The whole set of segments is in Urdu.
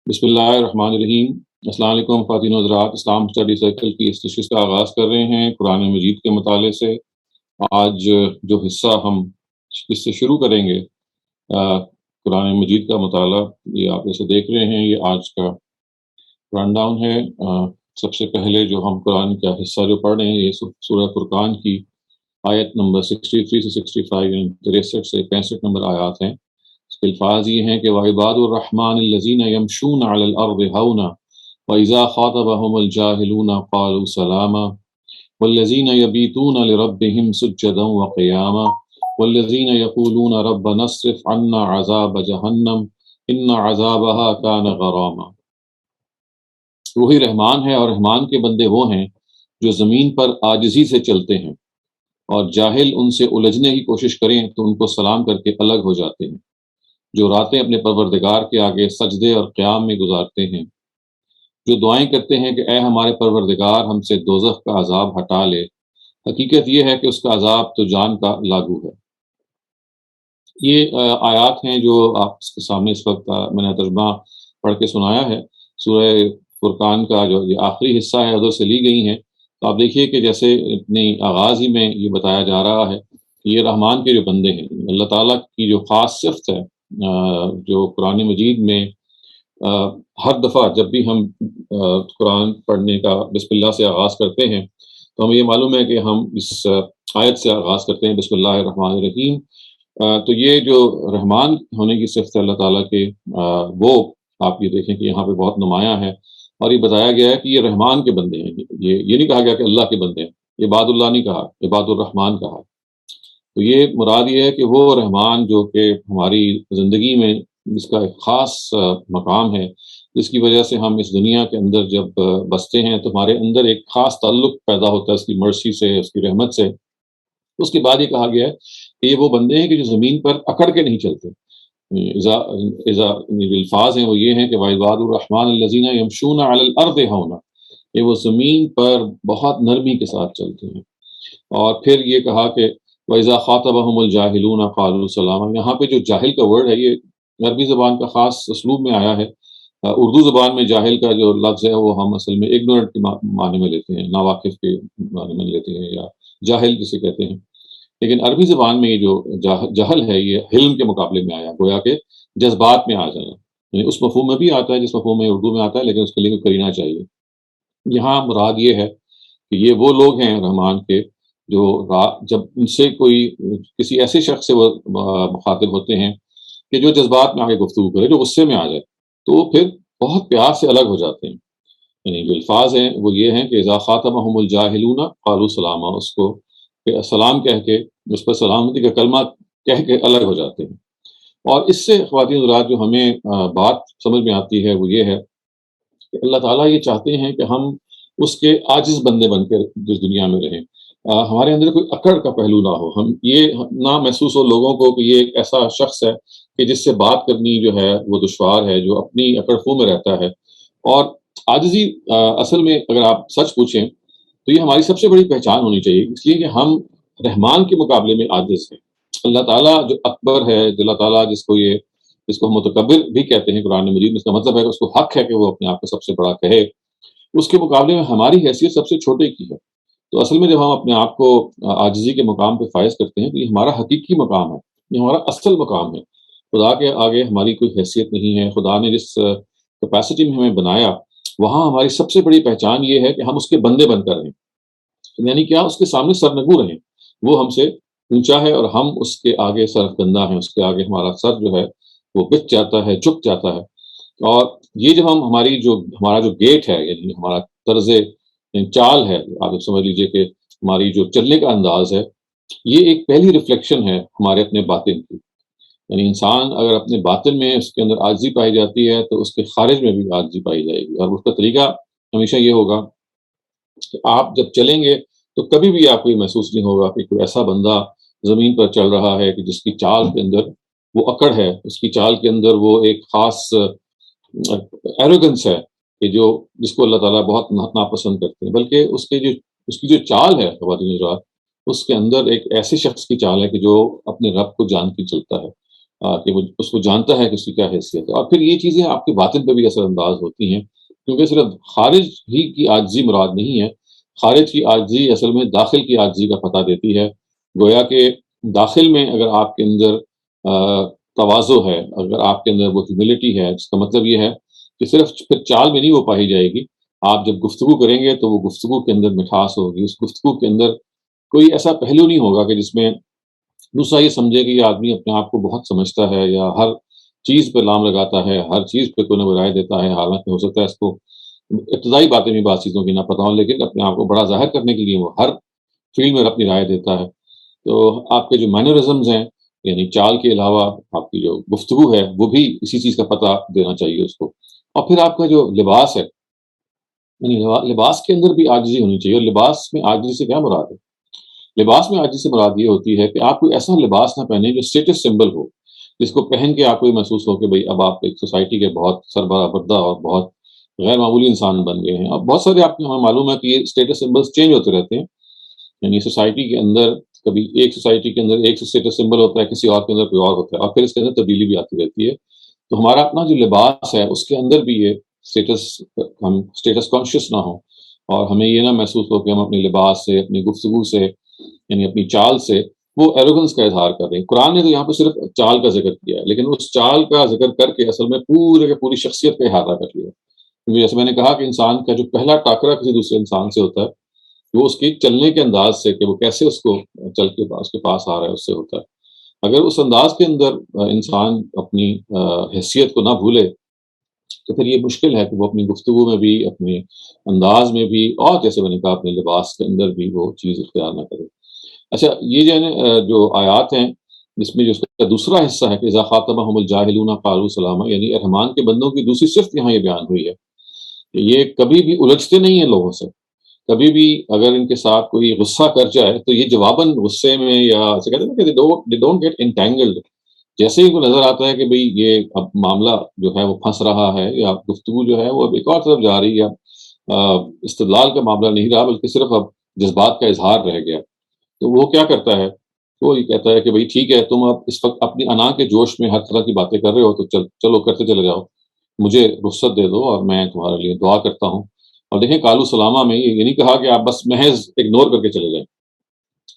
بسم اللہ الرحمن الرحیم۔ السلام علیکم خواتین و حضرات، اسلام اسٹڈی سرکل کی اس نشست کا آغاز کر رہے ہیں قرآن مجید کے مطالعے سے۔ آج جو حصہ ہم اس سے شروع کریں گے، قرآن مجید کا مطالعہ، یہ آپ جیسے دیکھ رہے ہیں یہ آج کا رن ڈاؤن ہے۔ سب سے پہلے جو ہم قرآن کا حصہ جو پڑھ رہے ہیں یہ سورہ فرقان کی آیت نمبر 63 سے 65 یعنی 63 سے 65 نمبر آیات ہیں۔ اس کے الفاظ یہ ہیں کہ وَعِبَادُ الرَّحْمَٰنِ الَّذِينَ يَمْشُونَ عَلَى الْأَرْضِ هَوْنًا وَإِذَا خَاطَبَهُمُ الْجَاهِلُونَ قَالُوا سَلَامًا وَالَّذِينَ يَبِيتُونَ لِرَبِّهِمْ سُجَّدًا وَقِيَامًا وَالَّذِينَ يَقُولُونَ رَبَّنَا اصْرِفْ عَنَّا عَذَابَ جَهَنَّمَ إِنَّ عَذَابَهَا كَانَ غَرَامًا۔ وہی رحمان ہے، اور رحمان کے بندے وہ ہیں جو زمین پر عاجزی سے چلتے ہیں، اور جاہل ان سے الجھنے کی کوشش کریں تو ان کو سلام کر کے الگ ہو جاتے ہیں، جو راتیں اپنے پروردگار کے آگے سجدے اور قیام میں گزارتے ہیں، جو دعائیں کرتے ہیں کہ اے ہمارے پروردگار ہم سے دوزخ کا عذاب ہٹا لے، حقیقت یہ ہے کہ اس کا عذاب تو جان کا لاگو ہے۔ یہ آیات ہیں جو آپ کے سامنے اس وقت میں نے ترجمہ پڑھ کے سنایا ہے۔ سورہ فرقان کا جو یہ آخری حصہ ہے ادھر سے لی گئی ہیں۔ تو آپ دیکھیے کہ جیسے اپنی آغاز ہی میں یہ بتایا جا رہا ہے کہ یہ رحمان کے جو بندے ہیں، اللہ تعالیٰ کی جو خاص صفت ہے، جو قرآن مجید میں ہر دفعہ جب بھی ہم قرآن پڑھنے کا بسم اللہ سے آغاز کرتے ہیں تو ہمیں یہ معلوم ہے کہ ہم اس آیت سے آغاز کرتے ہیں، بسم اللہ الرحمن الرحیم۔ تو یہ جو رحمان ہونے کی صفت ہے اللہ تعالیٰ کے، وہ آپ یہ دیکھیں کہ یہاں پہ بہت نمایاں ہے، اور یہ بتایا گیا ہے کہ یہ رحمان کے بندے ہیں۔ یہ نہیں کہا گیا کہ اللہ کے بندے ہیں، عباد اللہ نہیں کہا، عباد الرحمان کہا۔ تو یہ مراد یہ ہے کہ وہ رحمان جو کہ ہماری زندگی میں جس کا ایک خاص مقام ہے، جس کی وجہ سے ہم اس دنیا کے اندر جب بستے ہیں تو ہمارے اندر ایک خاص تعلق پیدا ہوتا ہے اس کی مرسی سے، اس کی رحمت سے۔ اس کے بعد یہ کہا گیا ہے کہ یہ وہ بندے ہیں کہ جو زمین پر اکڑ کے نہیں چلتے۔ جو الفاظ ہیں وہ یہ ہیں کہ وَعِبَادُ الرَّحْمَٰنِ الَّذِينَ يَمْشُونَ عَلَى الْأَرْضِ هَوْنًا، یہ وہ زمین پر بہت نرمی کے ساتھ چلتے ہیں۔ اور پھر یہ کہا کہ وَإِذَا خَاطَبَهُمُ الْجَاهِلُونَ قَالُوا سَلَامًا، یہاں پہ جو جاہل کا ورڈ ہے یہ عربی زبان کا خاص اسلوب میں آیا ہے۔ اردو زبان میں جاہل کا جو لفظ ہے وہ ہم اصل میں اگنورنٹ کے معنی میں لیتے ہیں، ناواقف کے معنی میں لیتے ہیں، یا جاہل جسے کہتے ہیں۔ لیکن عربی زبان میں یہ جو جہل ہے یہ حلم کے مقابلے میں آیا، گویا کہ جذبات میں آ جانا، یعنی اس مفہوم میں بھی آتا ہے جس مفہوم میں اردو میں آتا ہے، لیکن اس کے لیے کرینہ چاہیے۔ یہاں مراد یہ ہے کہ یہ وہ لوگ ہیں رحمان کے جو جب ان سے کوئی کسی ایسے شخص سے وہ مخاطب ہوتے ہیں کہ جو جذبات میں آگے گفتگو کرے، جو غصے میں آ جائے، تو وہ پھر بہت پیار سے الگ ہو جاتے ہیں۔ یعنی جو الفاظ ہیں وہ یہ ہیں کہ اذا خاطبهم الجاہلون قالوا سلاما، اس کو سلام کہہ کے، اس پر سلامتی کا کلمہ کہہ کے الگ ہو جاتے ہیں۔ اور اس سے خواتین حضرات جو ہمیں بات سمجھ میں آتی ہے وہ یہ ہے کہ اللہ تعالیٰ یہ چاہتے ہیں کہ ہم اس کے عاجز بندے بن کے جس دنیا میں رہیں، ہمارے اندر کوئی اکڑ کا پہلو نہ ہو، ہم یہ نہ محسوس ہو لوگوں کو کہ یہ ایک ایسا شخص ہے کہ جس سے بات کرنی جو ہے وہ دشوار ہے، جو اپنی اکڑ خو میں رہتا ہے۔ اور عاجزی اصل میں اگر آپ سچ پوچھیں تو یہ ہماری سب سے بڑی پہچان ہونی چاہیے، اس لیے کہ ہم رحمان کے مقابلے میں عاجز ہیں۔ اللہ تعالیٰ جو اکبر ہے، جو اللہ تعالیٰ جس کو ہم متکبر بھی کہتے ہیں قرآن مجید میں، اس کا مطلب ہے کہ اس کو حق ہے کہ وہ اپنے آپ کو سب سے بڑا کہے، اس کے مقابلے میں ہماری حیثیت سب سے چھوٹے کی ہے۔ تو اصل میں جب ہم اپنے آپ کو عاجزی کے مقام پہ فائز کرتے ہیں تو یہ ہمارا حقیقی مقام ہے، یہ ہمارا اصل مقام ہے۔ خدا کے آگے ہماری کوئی حیثیت نہیں ہے۔ خدا نے جس کیپیسٹی میں ہمیں بنایا وہاں ہماری سب سے بڑی پہچان یہ ہے کہ ہم اس کے بندے بن کر رہیں، یعنی کیا اس کے سامنے سرنگو رہیں۔ وہ ہم سے اونچا ہے اور ہم اس کے آگے سرفکندہ ہیں، اس کے آگے ہمارا سر جو ہے وہ بچ جاتا ہے، جھک جاتا ہے۔ اور یہ جب ہمارا جو گیٹ ہے، یعنی ہمارا طرز چال ہے، آپ سمجھ لیجئے کہ ہماری جو چلنے کا انداز ہے، یہ ایک پہلی ریفلیکشن ہے ہمارے اپنے باطن کی۔ یعنی انسان اگر اپنے باطن میں اس کے اندر عاجزی پائی جاتی ہے تو اس کے خارج میں بھی عاجزی پائی جائے گی، اور اس کا طریقہ ہمیشہ یہ ہوگا کہ آپ جب چلیں گے تو کبھی بھی آپ کو یہ محسوس نہیں ہوگا کہ کوئی ایسا بندہ زمین پر چل رہا ہے کہ جس کی چال کے اندر وہ اکڑ ہے، اس کی چال کے اندر وہ ایک خاص ایروگنس ہے کہ جس کو اللہ تعالیٰ بہت ناپسند کرتے ہیں، بلکہ اس کی جو چال ہے خواتین حضرات، اس کے اندر ایک ایسے شخص کی چال ہے کہ جو اپنے رب کو جان کے چلتا ہے، کہ وہ اس کو جانتا ہے کہ اس کی کیا حیثیت ہے، اور پھر یہ چیزیں آپ کے باطن پہ بھی اثر انداز ہوتی ہیں، کیونکہ صرف خارج ہی کی عاجزی مراد نہیں ہے، خارج کی عاجزی اصل میں داخل کی عاجزی کا پتہ دیتی ہے۔ گویا کہ داخل میں اگر آپ کے اندر تواضع ہے، اگر آپ کے اندر وہ ہیوملٹی ہے، جس کا مطلب یہ ہے کہ صرف پھر چال میں نہیں وہ پائی جائے گی، آپ جب گفتگو کریں گے تو وہ گفتگو کے اندر مٹھاس ہوگی، اس گفتگو کے اندر کوئی ایسا پہلو نہیں ہوگا کہ جس میں دوسرا یہ سمجھے کہ یہ آدمی اپنے آپ کو بہت سمجھتا ہے یا ہر چیز پہ لام لگاتا ہے، ہر چیز پہ کوئی نہ کوئی رائے دیتا ہے، حالانکہ ہو سکتا ہے اس کو ابتدائی باتیں بھی بعض چیزوں کی نہ پتہ ہوں، لیکن اپنے آپ کو بڑا ظاہر کرنے کے لیے وہ ہر فیلڈ میں اپنی رائے دیتا ہے۔ تو آپ کے جو مینرزمز ہیں، یعنی چال کے علاوہ آپ کی جو گفتگو ہے وہ بھی اسی چیز کا پتہ دینا چاہیے اس کو۔ اور پھر آپ کا جو لباس ہے، یعنی لباس کے اندر بھی عاجزی ہونی چاہیے، اور لباس میں عاجزی سے کیا مراد ہے؟ لباس میں عاجزی سے مراد یہ ہوتی ہے کہ آپ کوئی ایسا لباس نہ پہنیں جو اسٹیٹس سمبل ہو، جس کو پہن کے آپ کو یہ محسوس ہو کہ بھئی اب آپ ایک سوسائٹی کے بہت سربراہ بردہ اور بہت غیر معمولی انسان بن گئے ہیں۔ اور بہت سارے آپ کو ہمیں معلوم ہے کہ یہ اسٹیٹس سمبلس چینج ہوتے رہتے ہیں، یعنی سوسائٹی کے اندر کبھی ایک سوسائٹی کے اندر ایک اسٹیٹس سمبل ہوتا ہے، کسی اور کے اندر کوئی اور ہوتا ہے، اور پھر اس کے اندر تبدیلی بھی آتی رہتی ہے۔ تو ہمارا اپنا جو لباس ہے اس کے اندر بھی یہ اسٹیٹس، ہم اسٹیٹس کانشیس نہ ہوں، اور ہمیں یہ نہ محسوس ہو کہ ہم اپنے لباس سے، اپنی گفتگو سے، یعنی اپنی چال سے وہ ایروگنس کا اظہار کر رہے ہیں۔ قرآن نے تو یہاں پہ صرف چال کا ذکر کیا ہے، لیکن اس چال کا ذکر کر کے اصل میں پورے کے پوری شخصیت کا احاطہ کر لیا، کیونکہ جیسے میں نے کہا کہ انسان کا جو پہلا ٹاکرا کسی دوسرے انسان سے ہوتا ہے وہ اس کی چلنے کے انداز سے، کہ وہ کیسے اس کو چل کے اس کے پاس آ رہا ہے، اس سے ہوتا ہے۔ اگر اس انداز کے اندر انسان اپنی حیثیت کو نہ بھولے تو پھر یہ مشکل ہے کہ وہ اپنی گفتگو میں بھی، اپنے انداز میں بھی، اور جیسے میں نے کہا اپنے لباس کے اندر بھی وہ چیز اختیار نہ کرے۔ اچھا، یہ جو ہے نا جو آیات ہیں جس میں جو اس کا دوسرا حصہ ہے کہ اذا خاطبہم الجاہلون قالوا سلاما، یعنی رحمان کے بندوں کی دوسری صفت یہاں یہ بیان ہوئی ہے کہ یہ کبھی بھی الجھتے نہیں ہیں لوگوں سے۔ کبھی بھی اگر ان کے ساتھ کوئی غصہ کر جائے تو یہ جواباً غصے میں، یا اسے کہتے ہیں نا کہ they don't get entangled، جیسے ہی کو نظر آتا ہے کہ بھئی یہ اب معاملہ جو ہے وہ پھنس رہا ہے، یا گفتگو جو ہے وہ اب ایک اور طرف جا رہی ہے، استدلال کا معاملہ نہیں رہا بلکہ صرف اب جذبات کا اظہار رہ گیا، تو وہ کیا کرتا ہے؟ وہ یہ کہتا ہے کہ بھئی ٹھیک ہے، تم اب اس وقت اپنی انا کے جوش میں ہر طرح کی باتیں کر رہے ہو، تو چلو کرتے چلے جاؤ، مجھے رخصت دے دو اور میں تمہارے لیے دعا کرتا ہوں۔ اور دیکھیں قالوا سلاما میں یہ نہیں کہا کہ آپ بس محض اگنور کر کے چلے جائیں،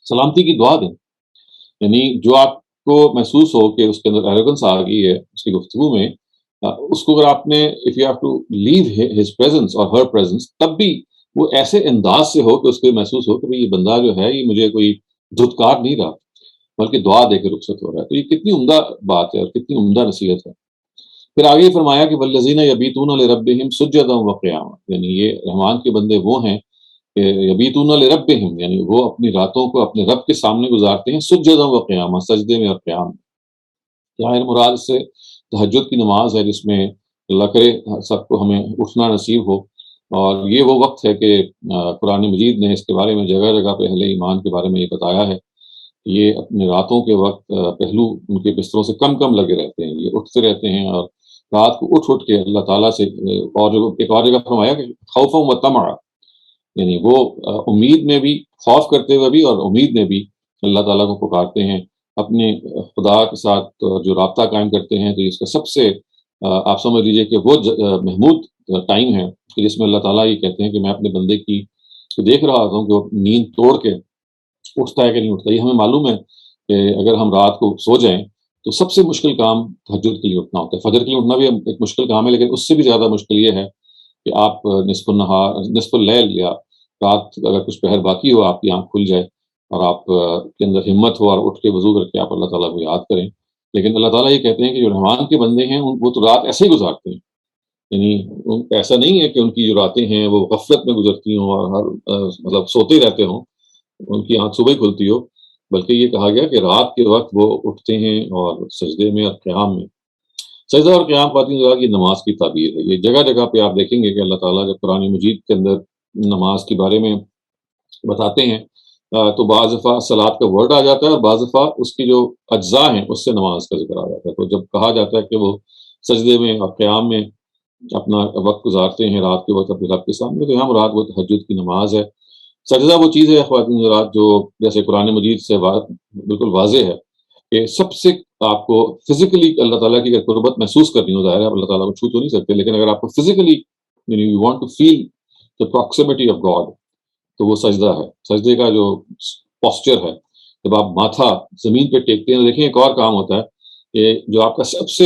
سلامتی کی دعا دیں، یعنی جو آپ کو محسوس ہو کہ اس کے اندر ایروگنس آ گئی ہے اس کی گفتگو میں، اس کو اگر آپ نے if you have to leave his presence اور ہر پریزنس، تب بھی وہ ایسے انداز سے ہو کہ اس کو محسوس ہو کہ بھئی یہ بندہ جو ہے یہ مجھے کوئی دھتکار نہیں رہا بلکہ دعا دے کے رخصت ہو رہا ہے۔ تو یہ کتنی عمدہ بات ہے اور کتنی عمدہ نصیحت ہے۔ پھر آگے فرمایا کہ والذین یبیتون لربہم سجدا وقیاما، یعنی یہ رحمان کے بندے وہ ہیں کہ یبیتون لربہم، یعنی وہ اپنی راتوں کو اپنے رب کے سامنے گزارتے ہیں، سجدا وقیاما، سجدے میں اور قیام میں۔ ظاہر مراد اس سے تہجد کی نماز ہے، جس میں اللہ کرے سب کو ہمیں اٹھنا نصیب ہو، اور یہ وہ وقت ہے کہ قرآن مجید نے اس کے بارے میں جگہ جگہ پہ اہل ایمان کے بارے میں یہ بتایا ہے، یہ اپنے راتوں کے وقت پہلو ان کے بستروں سے کم کم لگے رہتے ہیں، یہ اٹھتے رہتے ہیں، اور رات کو اٹھ اٹھ کے اللہ تعالیٰ سے، اور ایک اور جگہ فرمایا کہ خوفا و طمعا، یعنی وہ امید میں بھی، خوف کرتے ہوئے بھی اور امید میں بھی اللہ تعالیٰ کو پکارتے ہیں، اپنے خدا کے ساتھ جو رابطہ قائم کرتے ہیں۔ تو اس کا سب سے آپ سمجھ لیجئے کہ وہ محمود ٹائم ہے کہ جس میں اللہ تعالیٰ یہ کہتے ہیں کہ میں اپنے بندے کی کو دیکھ رہا ہوں کہ وہ نیند توڑ کے اٹھتا ہے کہ نہیں اٹھتا۔ یہ ہمیں معلوم ہے کہ اگر ہم رات کو سو جائیں تو سب سے مشکل کام تہجد کے لیے اٹھنا ہوتا ہے۔ فجر کے لیے اٹھنا بھی ایک مشکل کام ہے، لیکن اس سے بھی زیادہ مشکل یہ ہے کہ آپ نصف النہار، نصف اللیل، یا رات اگر کچھ پہر باقی ہو، آپ کی آنکھ کھل جائے اور آپ کے اندر ہمت ہو اور اٹھ کے وضو کر کے آپ اللہ تعالیٰ کو یاد کریں۔ لیکن اللہ تعالیٰ یہ کہتے ہیں کہ جو رحمان کے بندے ہیں وہ تو رات ایسے ہی گزارتے ہیں، یعنی ایسا نہیں ہے کہ ان کی جو راتیں ہیں وہ غفلت میں گزرتی ہوں اور مطلب سوتے رہتے ہوں، ان کی آنکھ صبح ہی کھلتی ہو، بلکہ یہ کہا گیا کہ رات کے وقت وہ اٹھتے ہیں اور سجدے میں اور قیام میں۔ سجدہ اور قیام خواتین حضرات یہ نماز کی تعبیر ہے۔ یہ جگہ جگہ پہ آپ دیکھیں گے کہ اللہ تعالیٰ جب قرآن مجید کے اندر نماز کے بارے میں بتاتے ہیں تو بعض دفعہ صلاۃ کا ورڈ آ جاتا ہے، اور بعض دفعہ اس کی جو اجزاء ہیں اس سے نماز کا ذکر آ جاتا ہے۔ تو جب کہا جاتا ہے کہ وہ سجدے میں اور قیام میں اپنا وقت گزارتے ہیں رات کے وقت اپنے رب کے سامنے، تو یہاں مراد وہ تہجد کی نماز ہے۔ سجدہ وہ چیز ہے خواتین حضرات جو جیسے قرآن مجید سے بالکل واضح ہے کہ سب سے آپ کو فزیکلی اللہ تعالیٰ کی اگر قربت محسوس کرنی ہو، ظاہر ہے آپ اللہ تعالیٰ کو چھو تو نہیں سکتے، لیکن اگر آپ کو physically you want to feel the proximity of God, تو وہ سجدہ ہے. سجدے کا جو پوسچر ہے، جب آپ ماتھا زمین پہ ٹیکتے ہیں، دیکھیں ایک اور کام ہوتا ہے کہ جو آپ کا سب سے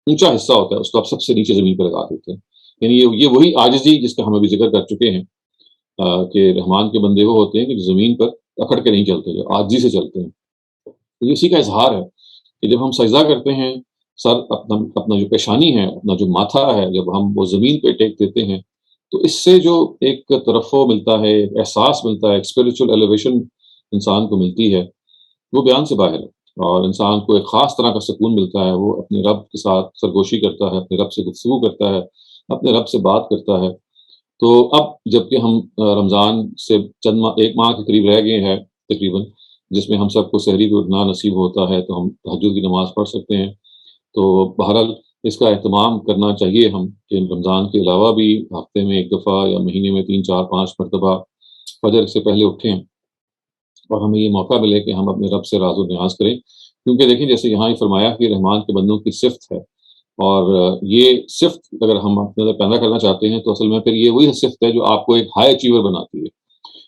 اونچا حصہ ہوتا ہے اس کو آپ سب سے نیچے زمین پہ لگا دیتے ہیں. یعنی یہ وہی عاجزی جس کا ہم ابھی ذکر کر چکے ہیں کہ رحمان کے بندے وہ ہوتے ہیں کہ جو زمین پر اکڑ کے نہیں چلتے، جو عاجزی سے چلتے ہیں. یہ اسی کا اظہار ہے کہ جب ہم سجدہ کرتے ہیں، سر اپنا جو پیشانی ہے، اپنا جو ماتھا ہے، جب ہم وہ زمین پہ ٹیک دیتے ہیں، تو اس سے جو ایک ترفع ملتا ہے، ایک احساس ملتا ہے، ایک اسپریچول ایلیویشن انسان کو ملتی ہے، وہ بیان سے باہر ہے. اور انسان کو ایک خاص طرح کا سکون ملتا ہے. وہ اپنے رب کے ساتھ سرگوشی کرتا ہے، اپنے رب سے گفتگو کرتا ہے، اپنے رب سے بات کرتا ہے. تو اب جب کہ ہم رمضان سے ایک ماہ کے قریب رہ گئے ہیں تقریباً، جس میں ہم سب کو سحری کو اٹھنا نصیب ہوتا ہے، تو ہم تہجد کی نماز پڑھ سکتے ہیں. تو بہرحال اس کا اہتمام کرنا چاہیے ہم کہ رمضان کے علاوہ بھی ہفتے میں ایک دفعہ یا مہینے میں 3 4 5 مرتبہ فجر سے پہلے اٹھیں اور ہمیں یہ موقع ملے کہ ہم اپنے رب سے راز و نیاز کریں. کیونکہ دیکھیں جیسے یہاں ہی فرمایا کہ رحمان کے بندوں کی صفت ہے، اور یہ صفت اگر ہم اپنے اندر پیدا کرنا چاہتے ہیں تو اصل میں پھر یہ وہی صفت ہے جو آپ کو ایک ہائی اچیور بناتی ہے.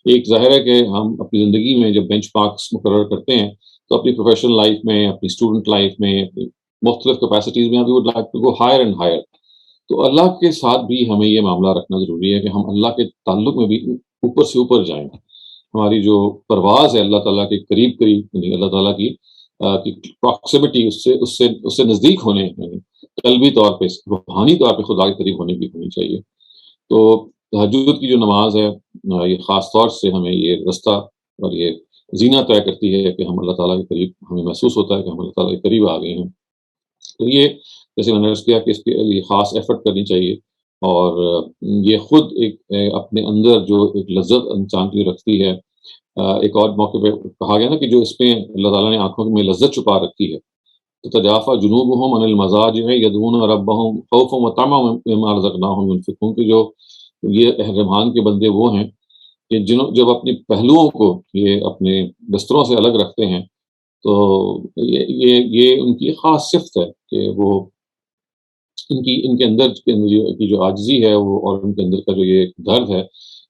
ایک ظاہر ہے کہ ہم اپنی زندگی میں جب بینچ مارکس مقرر کرتے ہیں تو اپنی پروفیشنل لائف میں، اپنی اسٹوڈنٹ لائف میں، اپنی مختلف کیپیسٹیز میں we would like to go higher and higher. تو اللہ کے ساتھ بھی ہمیں یہ معاملہ رکھنا ضروری ہے کہ ہم اللہ کے تعلق میں بھی اوپر سے اوپر جائیں. ہماری جو پرواز ہے اللہ تعالیٰ کے قریب قریب، یعنی اللہ تعالیٰ کی پراکسیمٹی، اس سے نزدیک ہونے، یعنی قلبی طور پہ، روحانی طور پہ خدا کے قریب ہونے کی ہونی چاہیے. تو تہجد کی جو نماز ہے، یہ خاص طور سے ہمیں یہ رستہ اور یہ زینہ طے کرتی ہے کہ ہم اللہ تعالیٰ کے قریب، ہمیں محسوس ہوتا ہے کہ ہم اللہ تعالیٰ کے قریب آ گئے ہیں. تو یہ جیسے میں نے عرض کیا کہ اس کے لیے خاص ایفرٹ کرنی چاہیے. اور یہ خود ایک اپنے اندر جو ایک لذت انسان کی رکھتی ہے. ایک اور موقع پہ کہا گیا نا کہ جو اس پہ اللہ تعالیٰ نے آنکھوں میں لذت چھپا رکھی ہے، تو تجافا جنوبہم عن المضاجع یدعون ربہم خوفا وطمعا مما رزقناہم ينفقون، کہ جو یہ رحمان کے بندے وہ ہیں کہ جب اپنے پہلوؤں کو یہ اپنے بستروں سے الگ رکھتے ہیں، تو یہ ان کی خاص صفت ہے کہ وہ ان کے اندر کی جو عاجزی ہے وہ، اور ان کے اندر کا جو یہ درد ہے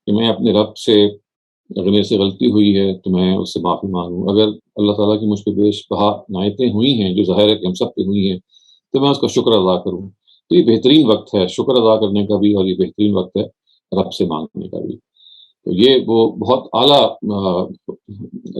کہ میں اپنے رب سے، اگر میرے سے غلطی ہوئی ہے تو میں اس سے معافی مانگوں. اگر اللہ تعالیٰ کی مجھ پہ بیش بہا عنایتیں ہوئی ہیں، جو ظاہر ہے کہ ہم سب پہ ہوئی ہیں، تو میں اس کا شکر ادا کروں. تو یہ بہترین وقت ہے شکر ادا کرنے کا بھی، اور یہ بہترین وقت ہے رب سے مانگنے کا بھی. تو یہ وہ بہت اعلیٰ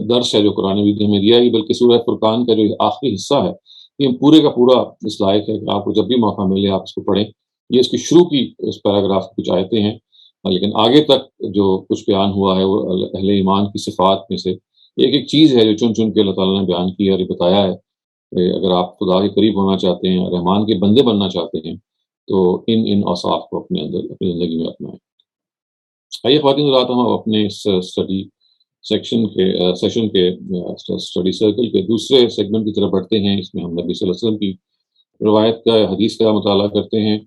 درس ہے جو قرآن مجید نے ہمیں دیا ہے. بلکہ سورہ فرقان کا جو آخری حصہ ہے، یہ پورے کا پورا اس لائق ہے کہ آپ کو جب بھی موقع ملے آپ اس کو پڑھیں. یہ اس کی شروع کی اس پیراگراف کی کچھ آیتیں ہیں، لیکن آگے تک جو کچھ بیان ہوا ہے وہ اہل ایمان کی صفات میں سے ایک ایک چیز ہے جو چن چن کے اللہ تعالیٰ نے بیان کی اور یہ بتایا ہے کہ اگر آپ خدا کے قریب ہونا چاہتے ہیں، رحمان کے بندے بننا چاہتے ہیں، تو ان اوصاف کو اپنے اندر، اپنی زندگی میں اپنائیں. آئیے خواتین رات ہم اپنے اسٹڈی سیشن کے اسٹڈی سرکل کے دوسرے سیگمنٹ کی طرف بڑھتے ہیں. اس میں ہم نبی صلی اللہ علیہ وسلم کی روایت کا، حدیث کا مطالعہ کرتے ہیں.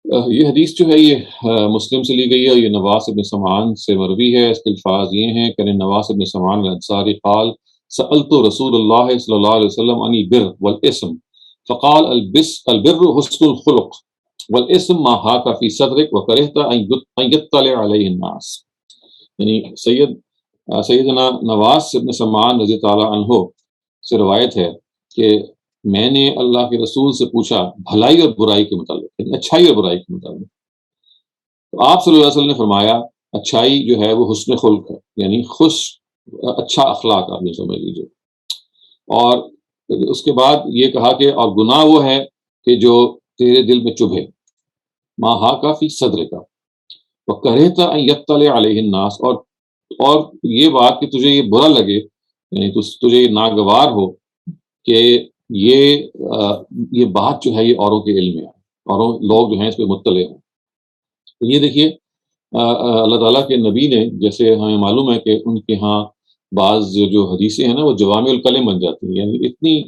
یہ حدیث جو ہے یہ مسلم سے لی گئی ہے. یہ نواس ابن سمعان سے مروی ہے. اس کے الفاظ یہ ہیں کہ نواس ابن سمعان الانصاری قال سألت رسول اللہ صلی اللہ علیہ وسلم عن البر والاسم فقال البر حسن الخلق والاسم ما حاک فی صدرک وکرہت ان یطلع علیہ الناس. یعنی سیدنا نواس ابن سمعان رضی تعالیٰ عنہ سے روایت ہے کہ میں نے اللہ کے رسول سے پوچھا بھلائی اور برائی کے متعلق، یعنی اچھائی اور برائی کے متعلق. تو آپ صلی اللہ علیہ وسلم نے فرمایا اچھائی جو ہے وہ حسن خلق ہے، یعنی اچھا اخلاق آپ نے سمجھ لیجیے. اور اس کے بعد یہ کہا کہ اور گناہ وہ ہے کہ جو تیرے دل میں چبھے، ما حاک فی صدر کا وکرہت ان یطلع علیہ الناس، اور یہ بات کہ تجھے یہ برا لگے، یعنی تجھے یہ ناگوار ہو کہ یہ بات جو ہے یہ اوروں کے علم میں ہے، اوروں لوگ جو ہیں اس پہ مطلع ہیں. تو یہ دیکھیے اللہ تعالیٰ کے نبی نے، جیسے ہمیں معلوم ہے کہ ان کے ہاں بعض جو حدیثیں ہیں نا وہ جوامع الکلم بن جاتی ہیں، یعنی اتنی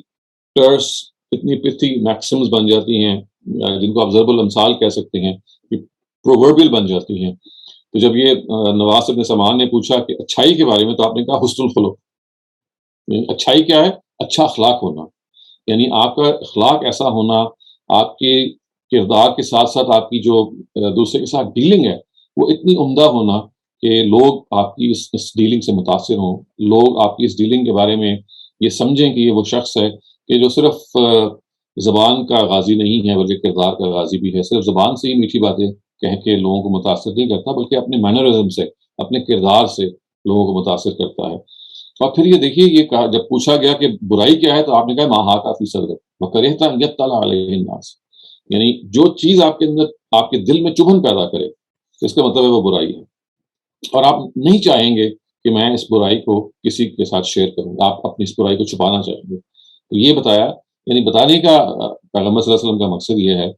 ٹرس، اتنی پتھی میکسمز بن جاتی ہیں جن کو آپ ضرب الامثال کہہ سکتے ہیں، کہ پرووربل بن جاتی ہیں. تو جب یہ نواس ابن سمعان نے پوچھا کہ اچھائی کے بارے میں، تو آپ نے کہا حسن الخلق. اچھائی کیا ہے؟ اچھا اخلاق ہونا. یعنی آپ کا اخلاق ایسا ہونا، آپ کے کردار کے ساتھ ساتھ آپ کی جو دوسرے کے ساتھ ڈیلنگ ہے وہ اتنی عمدہ ہونا کہ لوگ آپ کی اس ڈیلنگ سے متاثر ہوں، لوگ آپ کی اس ڈیلنگ کے بارے میں یہ سمجھیں کہ یہ وہ شخص ہے کہ جو صرف زبان کا غازی نہیں ہے بلکہ کردار کا غازی بھی ہے، صرف زبان سے ہی میٹھی باتیں کہہ کے لوگوں کو متاثر نہیں کرتا بلکہ اپنے مینرزم سے، اپنے کردار سے لوگوں کو متاثر کرتا ہے۔ اور پھر یہ دیکھیے، یہ کہا جب پوچھا گیا کہ برائی کیا ہے تو آپ نے کہا ما حاک فی صدرک وکرہت ان یطلع علیہ الناس، یعنی جو چیز آپ کے اندر، آپ کے دل میں چبھن پیدا کرے، اس کا مطلب ہے وہ برائی ہے، اور آپ نہیں چاہیں گے کہ میں اس برائی کو کسی کے ساتھ شیئر کروں، آپ اپنی اس برائی کو چھپانا چاہیں گے۔ تو یہ بتایا، یعنی بتانے کا پیغمبر صلی اللہ علیہ وسلم کا مقصد یہ ہے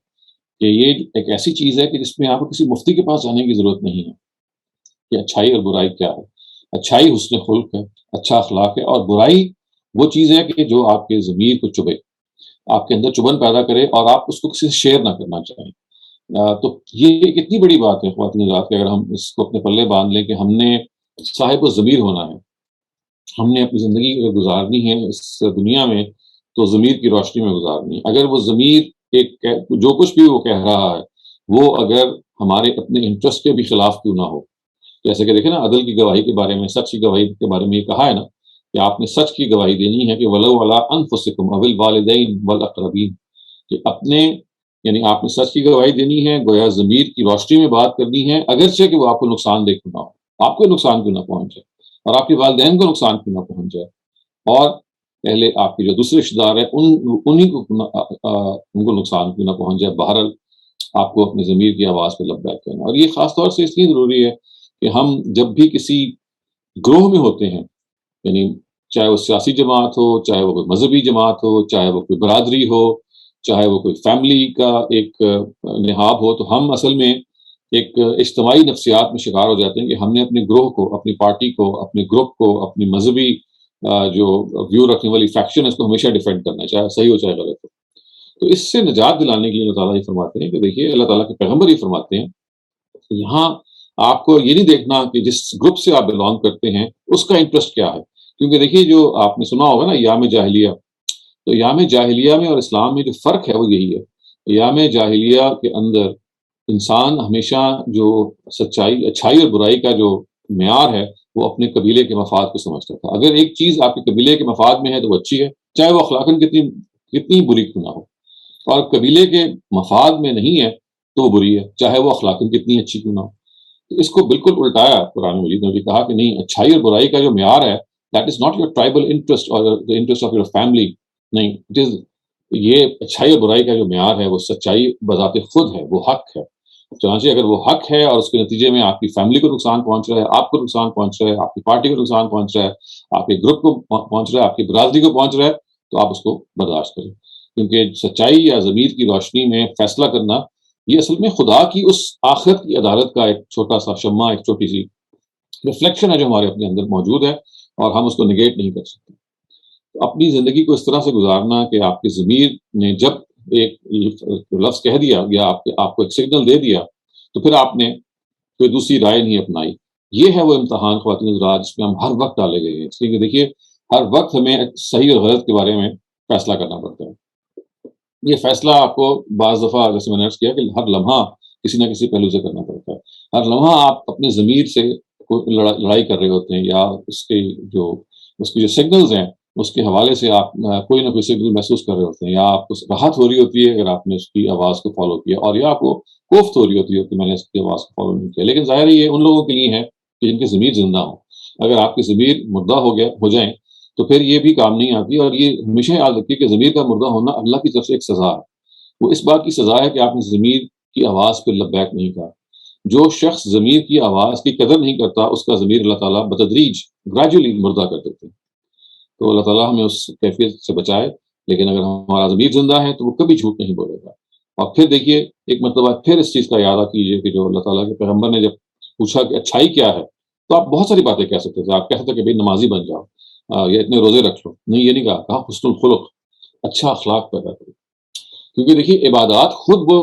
کہ یہ ایک ایسی چیز ہے کہ جس میں آپ کو کسی مفتی کے پاس جانے کی ضرورت نہیں ہے کہ اچھائی اور برائی کیا ہے۔ اچھائی حسن خلق ہے، اچھا اخلاق ہے، اور برائی وہ چیز ہے کہ جو آپ کے ضمیر کو چبھے، آپ کے اندر چبھن پیدا کرے اور آپ اس کو کسی سے شیئر نہ کرنا چاہیں۔ تو یہ ایک اتنی بڑی بات ہے خواتین حضرات کہ اگر ہم اس کو اپنے پلے باندھ لیں کہ ہم نے صاحب و ضمیر ہونا ہے، ہم نے اپنی زندگی اگر گزارنی ہے اس دنیا میں تو ضمیر کی روشنی میں گزارنی ہے۔ اگر وہ ضمیر ایک جو کچھ بھی وہ کہہ رہا ہے وہ اگر ہمارے اپنے انٹرسٹ کے بھی خلاف کیوں نہ ہو، جیسے کہ دیکھیں نا عدل کی گواہی کے بارے میں، سچ کی گواہی کے بارے میں یہ کہا ہے نا کہ آپ نے سچ کی گواہی دینی ہے کہ ولو علی انفسکم او الوالدین والاقربین، کہ اپنے، یعنی آپ نے سچ کی گواہی دینی ہے، گویا ضمیر کی روشنی میں بات کرنی ہے، اگرچہ کہ وہ آپ کو نقصان دہ کیوں نہ ہو، آپ کو نقصان کیوں نہ پہنچے اور آپ کے والدین کو نقصان کیوں نہ پہنچ جائے، اور پہلے آپ کے جو دوسرے رشتے دار ہیں انہیں کو ان کو نقصان کیوں نہ پہنچ جائے۔ بہرحال آپ کو اپنے ضمیر کی آواز پہ لبیک کہنا، اور یہ خاص طور سے اس لیے ضروری ہے کہ ہم جب بھی کسی گروہ میں ہوتے ہیں، یعنی چاہے وہ سیاسی جماعت ہو، چاہے وہ کوئی مذہبی جماعت ہو، چاہے وہ کوئی برادری ہو، چاہے وہ کوئی فیملی کا ایک نہاد ہو، تو ہم اصل میں ایک اجتماعی نفسیات میں شکار ہو جاتے ہیں کہ ہم نے اپنے گروہ کو، اپنی پارٹی کو، اپنے گروپ کو، اپنی مذہبی جو ویو رکھنے والی فیکشن ہے اس کو ہمیشہ ڈیفینڈ کرنا ہے، چاہے صحیح ہو چاہے غلط ہو۔ تو اس سے نجات دلانے کے لیے اللہ تعالیٰ یہ فرماتے ہیں کہ دیکھیے، اللہ تعالیٰ کے پیغمبر یہ فرماتے ہیں کہ یہاں آپ کو یہ نہیں دیکھنا کہ جس گروپ سے آپ بلانگ کرتے ہیں اس کا انٹرسٹ کیا ہے، کیونکہ دیکھیے جو آپ نے سنا ہوگا نا ایام جاہلیہ، تو ایام جاہلیہ میں اور اسلام میں جو فرق ہے وہ یہی ہے۔ ایام جاہلیہ کے اندر انسان ہمیشہ جو سچائی، اچھائی اور برائی کا جو معیار ہے وہ اپنے قبیلے کے مفاد کو سمجھتا تھا۔ اگر ایک چیز آپ کے قبیلے کے مفاد میں ہے تو وہ اچھی ہے، چاہے وہ اخلاقاً کتنی بری کیوں نہ ہو، اور قبیلے کے مفاد میں نہیں ہے تو وہ بری ہے، چاہے وہ اخلاقاً کتنی اچھی کیوں نہ ہو۔ تو اس کو بالکل الٹایا قرآن مجید نے، بھی کہا کہ نہیں، اچھائی اور برائی کا جو معیار ہے that is not your tribal interest اور the interest of your family، نہیں، اٹ از، یہ اچھائی اور برائی کا جو معیار ہے وہ سچائی بذات خود ہے، وہ حق ہے۔ چنانچہ اگر وہ حق ہے اور اس کے نتیجے میں آپ کی فیملی کو نقصان پہنچ رہا ہے، آپ کو نقصان پہنچ رہا ہے، آپ کی پارٹی کو نقصان پہنچ رہا ہے، آپ کے گروپ کو پہنچ رہا ہے، آپ کی برادری کو پہنچ رہا ہے، تو آپ اس کو برداشت کریں، کیونکہ سچائی یا ضمیر کی روشنی میں فیصلہ کرنا یہ اصل میں خدا کی اس آخرت کی عدالت کا ایک چھوٹا سا شمع، ایک چھوٹی سی ریفلیکشن ہے جو ہمارے اپنے اندر موجود ہے، اور ہم اس کو نگیٹ نہیں کر سکتے۔ اپنی زندگی کو اس طرح سے گزارنا کہ آپ کے ضمیر نے جب ایک لفظ کہہ دیا یا آپ کو ایک سگنل دے دیا تو پھر آپ نے کوئی دوسری رائے نہیں اپنائی۔ یہ ہے وہ امتحان خواتین حضرات جس میں ہم ہر وقت ڈالے گئے ہیں، اس لیے کہ دیکھیے ہر وقت ہمیں صحیح اور غلط کے بارے میں فیصلہ کرنا پڑتا ہے۔ یہ فیصلہ آپ کو بعض دفعہ، جیسے میں نے عرض کیا، کہ ہر لمحہ کسی نہ کسی پہلو سے کرنا پڑتا ہے۔ ہر لمحہ آپ اپنے ضمیر سے لڑائی کر رہے ہوتے ہیں، یا اس کی جو سگنلز ہیں اس کے حوالے سے آپ کوئی نہ کوئی سگنل محسوس کر رہے ہوتے ہیں، یا آپ کو راحت ہو رہی ہوتی ہے اگر آپ نے اس کی آواز کو فالو کیا، اور یا آپ کو کوفت ہو رہی ہوتی ہے کہ میں نے اس کی آواز کو فالو نہیں کیا۔ لیکن ظاہر یہ ان لوگوں کے لیے ہے کہ جن کے ضمیر زندہ ہوں۔ اگر آپ کے ضمیر مردہ ہو جائیں تو پھر یہ بھی کام نہیں آتی، اور یہ ہمیشہ یاد رکھیے کہ ضمیر کا مردہ ہونا اللہ کی طرف سے ایک سزا ہے۔ وہ اس بات کی سزا ہے کہ آپ نے ضمیر کی آواز پہ لبیک نہیں کہا۔ جو شخص ضمیر کی آواز کی قدر نہیں کرتا اس کا ضمیر اللہ تعالیٰ بتدریج گریجولی مردہ کر دیتے ہیں۔ تو اللہ تعالیٰ ہمیں اس کیفیت سے بچائے، لیکن اگر ہمارا ضمیر زندہ ہے تو وہ کبھی جھوٹ نہیں بولے گا۔ اور پھر دیکھیے ایک مرتبہ پھر اس چیز کا اعادہ کیجیے کہ جو اللہ تعالیٰ کے پیغمبر نے جب پوچھا کہ اچھائی کیا ہے، تو آپ بہت ساری باتیں کہہ سکتے تھے۔ آپ کہہ سکتے کہ بھائی نمازی بن جاؤ، یا اتنے روزے رکھ لو، نہیں یہ نہیں کہا حسن الخلق، اچھا اخلاق پیدا کرو، کیونکہ دیکھیے عبادات خود وہ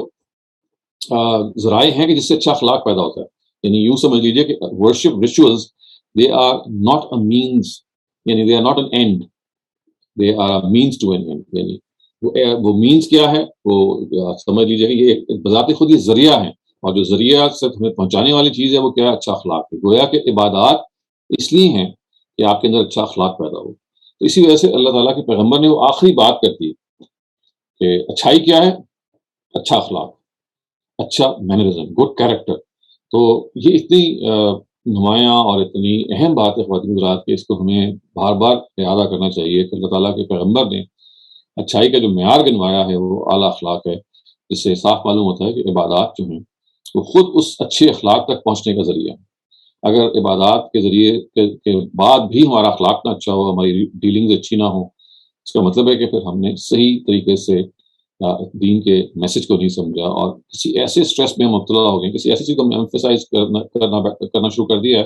ذرائع ہیں کہ جس سے اچھا اخلاق پیدا ہوتا ہے۔ یعنی یوں سمجھ لیجیے کہ worship rituals they are not a means, یعنی they are not an end, they are means to an end, یعنی وہ مینس کیا ہے، وہ سمجھ لیجیے کہ یہ بذات خود یہ ذریعہ ہے، اور جو ذریعہ سے ہمیں پہنچانے والی چیز ہے وہ کیا ہے؟ اچھا اخلاق ہے۔ گویا کہ عبادات اس لیے ہیں کہ آپ کے اندر اچھا اخلاق پیدا ہو۔ تو اسی وجہ سے اللہ تعالیٰ کے پیغمبر نے وہ آخری بات کر دی کہ اچھائی کیا ہے؟ اچھا اخلاق، اچھا مینرزم، گڈ کیریکٹر۔ تو یہ اتنی نمایاں اور اتنی اہم بات ہے خواتین حضرات کہ اس کو ہمیں بار بار اعادہ کرنا چاہیے کہ اللہ تعالیٰ کے پیغمبر نے اچھائی کا جو معیار گنوایا ہے وہ اعلیٰ اخلاق ہے، جس سے صاف معلوم ہوتا ہے کہ عبادات جو ہیں وہ خود اس اچھے اخلاق تک پہنچنے کا ذریعہ ہے۔ اگر عبادات کے ذریعے کے بعد بھی ہمارا اخلاق نہ اچھا ہو، ہماری ڈیلنگز اچھی نہ ہوں، اس کا مطلب ہے کہ پھر ہم نے صحیح طریقے سے دین کے میسج کو نہیں سمجھا، اور کسی ایسے سٹریس میں مبتلا ہو گئے، کسی ایسی چیز کو ایمفیسائز کرنا شروع کر دیا ہے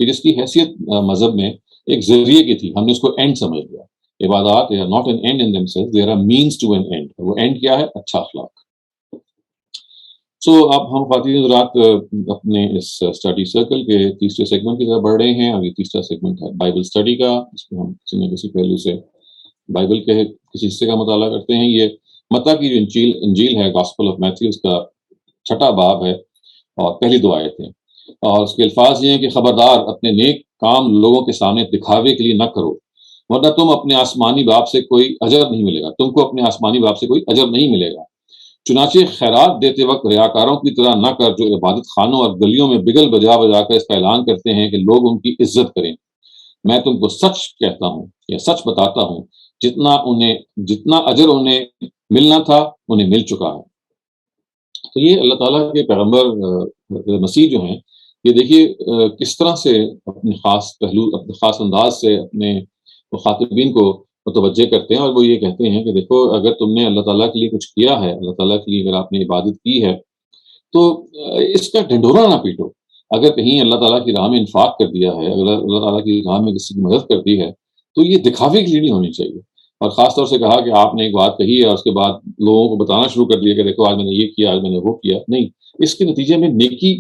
کہ جس کی حیثیت مذہب میں ایک ذریعے کی تھی، ہم نے اس کو اینڈ سمجھ لیا۔ عبادات they are not an end in themselves, they are a means to an end۔ وہ اینڈ کیا ہے؟ اچھا اخلاق۔ اب ہم خواتین حضرات اپنے اس اسٹڈی سرکل کے تیسرے سیگمنٹ کی طرف بڑھ رہے ہیں، اور یہ تیسرا سیگمنٹ ہے بائبل اسٹڈی کا، اس میں ہم کسی نہ کسی پہلو سے بائبل کے کسی حصے کا مطالعہ کرتے ہیں۔ یہ متی کی جو انجیل ہے، گاسپل آف میتھیو، اس کا 6واں باب ہے اور پہلی 2 آیتیں، اور اس کے الفاظ یہ ہیں کہ خبردار اپنے نیک کام لوگوں کے سامنے دکھاوے کے لیے نہ کرو، ورنہ تم اپنے آسمانی باپ سے کوئی اجر نہیں ملے گا، تم کو اپنے آسمانی باپ سے کوئی اجر نہیں ملے گا۔ چنانچہ خیرات دیتے وقت ریاکاروں کی طرح نہ کر، جو عبادت خانوں اور گلیوں میں بگل بجا بجا کر اس کا اعلان کرتے ہیں کہ لوگ ان کی عزت کریں۔ میں تم کو سچ کہتا ہوں یا سچ بتاتا ہوں، جتنا اجر انہیں ملنا تھا انہیں مل چکا ہے۔ تو یہ اللہ تعالیٰ کے پیغمبر مسیح جو ہیں، یہ دیکھیے کس طرح سے اپنے خاص پہلو، اپنے خاص انداز سے اپنے مخاطبین کو متوجہ کرتے ہیں، اور وہ یہ کہتے ہیں کہ دیکھو، اگر تم نے اللہ تعالیٰ کے لیے کچھ کیا ہے، اللہ تعالیٰ کے لیے اگر آپ نے عبادت کی ہے، تو اس کا ڈھنڈورا نہ پیٹو۔ اگر کہیں اللہ تعالیٰ کی راہ میں انفاق کر دیا ہے، اگر اللہ تعالیٰ کی راہ میں کسی کی مدد کر دی ہے، تو یہ دکھاوے کے لیے نہیں ہونی چاہیے۔ اور خاص طور سے کہا کہ آپ نے ایک بات کہی ہے اور اس کے بعد لوگوں کو بتانا شروع کر دیا کہ دیکھو آج میں نے یہ کیا، آج میں نے وہ کیا، نہیں۔ اس کے نتیجے میں نیکی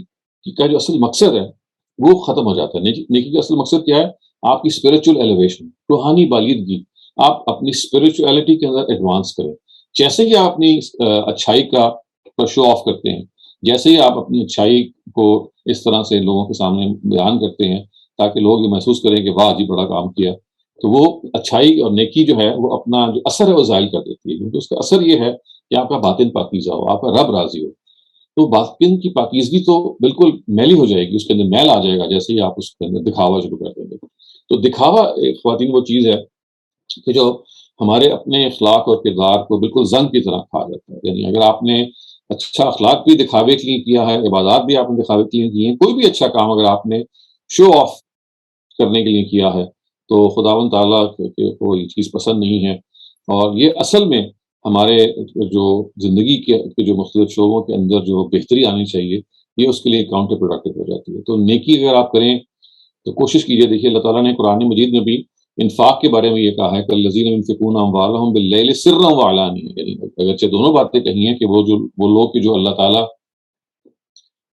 کا جو اصل مقصد ہے وہ ختم ہو جاتا ہے۔ نیکی کا اصل مقصد کیا ہے؟ آپ کی اسپرچل ایلیویشن، روحانی بالیدگی، آپ اپنی اسپرچولیٹی کے اندر ایڈوانس کریں۔ جیسے ہی آپ اپنی اچھائی کا شو آف کرتے ہیں، جیسے ہی آپ اپنی اچھائی کو اس طرح سے لوگوں کے سامنے بیان کرتے ہیں تاکہ لوگ یہ محسوس کریں کہ واہ جی بڑا کام کیا، تو وہ اچھائی اور نیکی جو ہے وہ اپنا جو اثر ہے وہ ظاہر کر دیتی ہے، کیونکہ اس کا اثر یہ ہے کہ آپ کا باطن پاکیزہ ہو، آپ کا رب راضی ہو۔ تو باطن کی پاکیزگی تو بالکل میلی ہو جائے گی، اس کے اندر میل آ جائے گا جیسے ہی آپ اس کے اندر دکھاوا شروع کر دیں گے۔ تو دکھاوا خواتین وہ چیز ہے کہ جو ہمارے اپنے اخلاق اور کردار کو بالکل زنگ کی طرح کھا جاتا ہے۔ یعنی اگر آپ نے اچھا اخلاق بھی دکھاوے کے لیے کیا ہے، عبادات بھی آپ نے دکھاوے کے لیے کی ہیں، کوئی بھی اچھا کام اگر آپ نے شو آف کرنے کے لیے کیا ہے، تو خداوند تعالیٰ کو یہ چیز پسند نہیں ہے۔ اور یہ اصل میں ہمارے جو زندگی کے جو مختلف شعبوں کے اندر جو بہتری آنی چاہیے، یہ اس کے لیے کاؤنٹر پروڈکٹیو ہو جاتی ہے۔ تو نیکی اگر آپ کریں تو کوشش کیجیے۔ دیکھیے اللہ تعالیٰ نے قرآن مجید میں بھی انفاق کے بارے میں یہ کہا ہے کہ الذین ينفقون اموالهم باللیل سرا وعلانیہ، یعنی اگرچہ دونوں باتیں کہی ہیں کہ وہ لوگ کہ جو اللہ تعالیٰ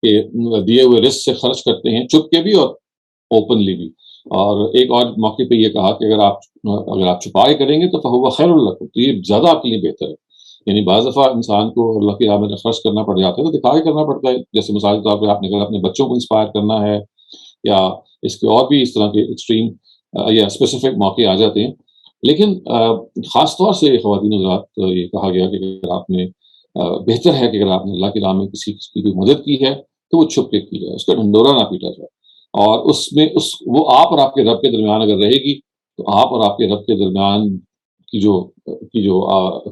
کے دیے ہوئے رزق سے خرچ کرتے ہیں، چپ کے بھی اور اوپنلی بھی۔ اور ایک اور موقع پہ یہ کہا کہ اگر آپ چھپا کے کریں گے تو فہو خیر لکم، تو یہ زیادہ آپ کے لیے بہتر ہے۔ یعنی بعض دفعہ انسان کو اللہ کی راہ میں خرچ کرنا پڑ جاتا ہے تو دکھا کے کرنا پڑتا ہے، جیسے مثال کے طور پہ آپ نے اگر اپنے بچوں کو انسپائر کرنا ہے، یا اس کے اور بھی اس طرح کے ایکسٹریم یا اسپیسیفک موقع آ جاتے ہیں۔ لیکن خاص طور سے خواتین حضرات یہ کہا گیا کہ اگر آپ نے بہتر ہے کہ اگر آپ نے اللہ کی راہ میں کسی کی کوئی مدد کی ہے تو وہ چھپ کے کی جائے، اس کا ڈھنڈورا نہ پیٹا جائے، اور اس میں وہ آپ اور آپ کے رب کے درمیان اگر رہے گی تو آپ اور آپ کے رب کے درمیان کی جو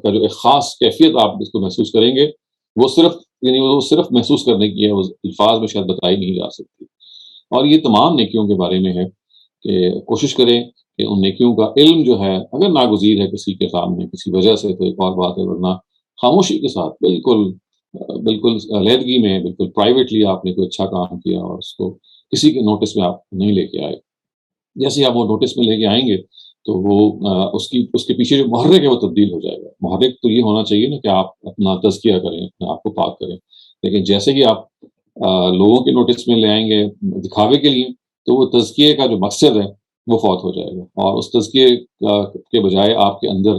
ایک خاص کیفیت آپ اس کو محسوس کریں گے، وہ صرف محسوس کرنے کی ہے، وہ الفاظ میں شاید بتائی نہیں جا سکتی۔ اور یہ تمام نیکیوں کے بارے میں ہے کہ کوشش کریں کہ ان نیکیوں کا علم جو ہے اگر ناگزیر ہے کسی کے سامنے کسی وجہ سے تو ایک اور بات ہے، ورنہ خاموشی کے ساتھ بالکل علیحدگی میں بالکل پرائیویٹلی آپ نے کوئی اچھا کام کیا اور اس کو کسی کے نوٹس میں آپ نہیں لے کے آئے۔ جیسے آپ وہ نوٹس میں لے کے آئیں گے تو وہ اس کے پیچھے جو محرک ہے وہ تبدیل ہو جائے گا۔ محرک تو یہ ہونا چاہیے نا کہ آپ اپنا تزکیہ کریں، اپنے آپ کو پاک کریں، لیکن جیسے ہی آپ لوگوں کے نوٹس میں لے آئیں گے دکھاوے کے لیے تو وہ تزکیے کا جو مقصد ہے وہ فوت ہو جائے گا، اور اس تزکیے کے بجائے آپ کے اندر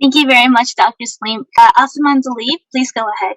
Thank you very much, Dr. Salim. Asman Dalib, please go ahead.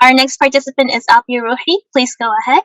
Our next participant is Apia Ruhi. Please go ahead.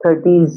30s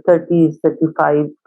30-35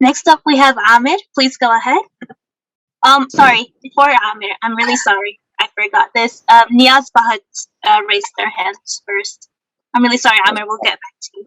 Next up, we have Amir. Please go ahead. Sorry, before Amir, I'm really sorry. I forgot this. Niaz Bahat raised their hands first. I'm really sorry, Amir. We'll get back to you.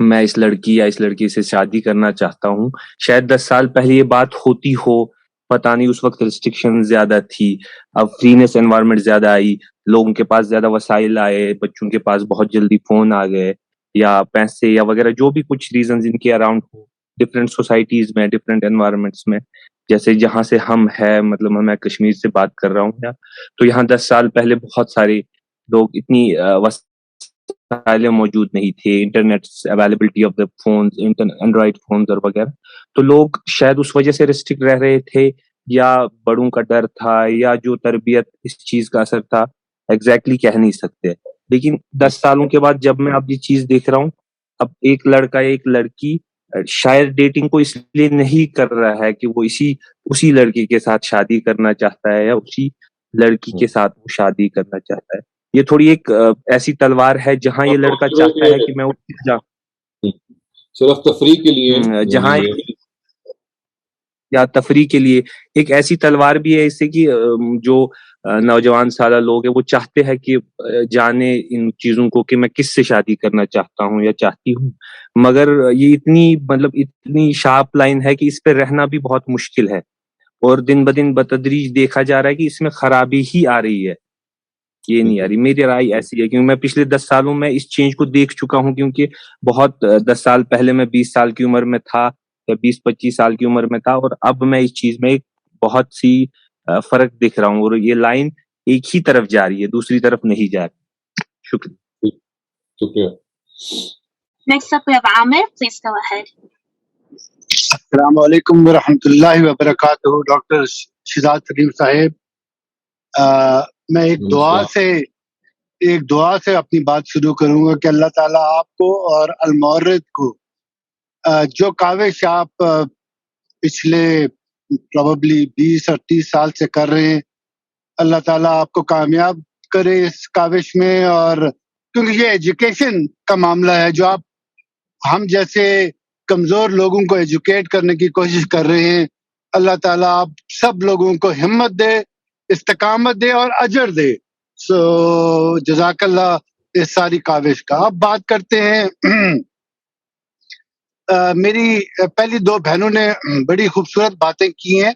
میں اس لڑکی یا اس لڑکی سے شادی کرنا چاہتا ہوں. شاید 10 سال پہلے یہ بات ہوتی ہو, پتہ نہیں, اس وقت ریسٹرکشن زیادہ تھی, اب فرینس انوائرمنٹ زیادہ آئی, لوگوں کے پاس زیادہ وسائل آئے, بچوں کے پاس بہت جلدی فون آ گئے, یا پیسے یا وغیرہ جو بھی کچھ ریزنز ان کے اراؤنڈ ہو, ڈفرینٹ سوسائٹیز میں, ڈفرینٹ انوائرمنٹس میں, جیسے جہاں سے ہم ہے, مطلب میں کشمیر سے بات کر رہا ہوں, تو یہاں 10 سال پہلے بہت سارے لوگ, اتنی وسائل موجود نہیں تھے, internet availability of the phones, Android phones اور وغیرہ, تو لوگ شاید اس وجہ سے ریسٹرکٹ رہ رہے تھے, یا بڑوں کا ڈر تھا, یا جو تربیت اس چیز کا اثر تھا, ایگزیکٹلی کہہ نہیں سکتے. لیکن 10 سالوں کے بعد جب میں اب یہ چیز دیکھ رہا ہوں, اب ایک لڑکا ایک لڑکی شاید ڈیٹنگ کو اس لیے نہیں کر رہا ہے کہ وہ اسی لڑکی کے ساتھ شادی کرنا چاہتا ہے, یا اسی لڑکی کے ساتھ وہ شادی کرنا چاہتا ہے. یہ تھوڑی ایک ایسی تلوار ہے جہاں یہ لڑکا چاہتا ہے کہ میں صرف تفریح کے لیے, جہاں یا تفریح کے لیے, ایک ایسی تلوار بھی ہے اس سے کہ جو نوجوان سالہ لوگ ہیں وہ چاہتے ہیں کہ جانے ان چیزوں کو کہ میں کس سے شادی کرنا چاہتا ہوں یا چاہتی ہوں, مگر یہ اتنی شارپ لائن ہے کہ اس پہ رہنا بھی بہت مشکل ہے, اور دن بدن بتدریج دیکھا جا رہا ہے کہ اس میں خرابی ہی آ رہی ہے, یہ نہیں آ رہی. میری رائے ایسی ہے کیونکہ میں پچھلے 10 سالوں میں اس چینج کو دیکھ چکا ہوں, کیونکہ بہت 10 سال پہلے میں 20 سال کی عمر میں تھا یا 20-25 سال کی عمر میں تھا, اور اب میں اس چیز میں بہت سی فرق دکھ رہا ہوں, اور یہ لائن ایک ہی طرف جا رہی ہے, دوسری طرف نہیں جا رہی. شکریہ. Next up, we have Amir. Please go ahead. السلام علیکم ورحمۃ اللہ وبرکاتہ. ڈاکٹر شہزاد سلیم صاحب, میں ایک دعا سے اپنی بات شروع کروں گا کہ اللہ تعالیٰ آپ کو اور المورد کو جو کاوش آپ پچھلے پروبیبلی 20 اور 30 سال سے کر رہے ہیں, اللہ تعالیٰ آپ کو کامیاب کرے اس کاوش میں. اور کیونکہ یہ ایجوکیشن کا معاملہ ہے, جو آپ ہم جیسے کمزور لوگوں کو ایجوکیٹ کرنے کی کوشش کر رہے ہیں, اللہ تعالیٰ آپ سب لوگوں کو ہمت دے, استقامت دے اور اجر دے. سو جزاک اللہ اس ساری کاوش کا. اب بات کرتے ہیں, میری پہلی 2 بہنوں نے بڑی خوبصورت باتیں کی ہیں.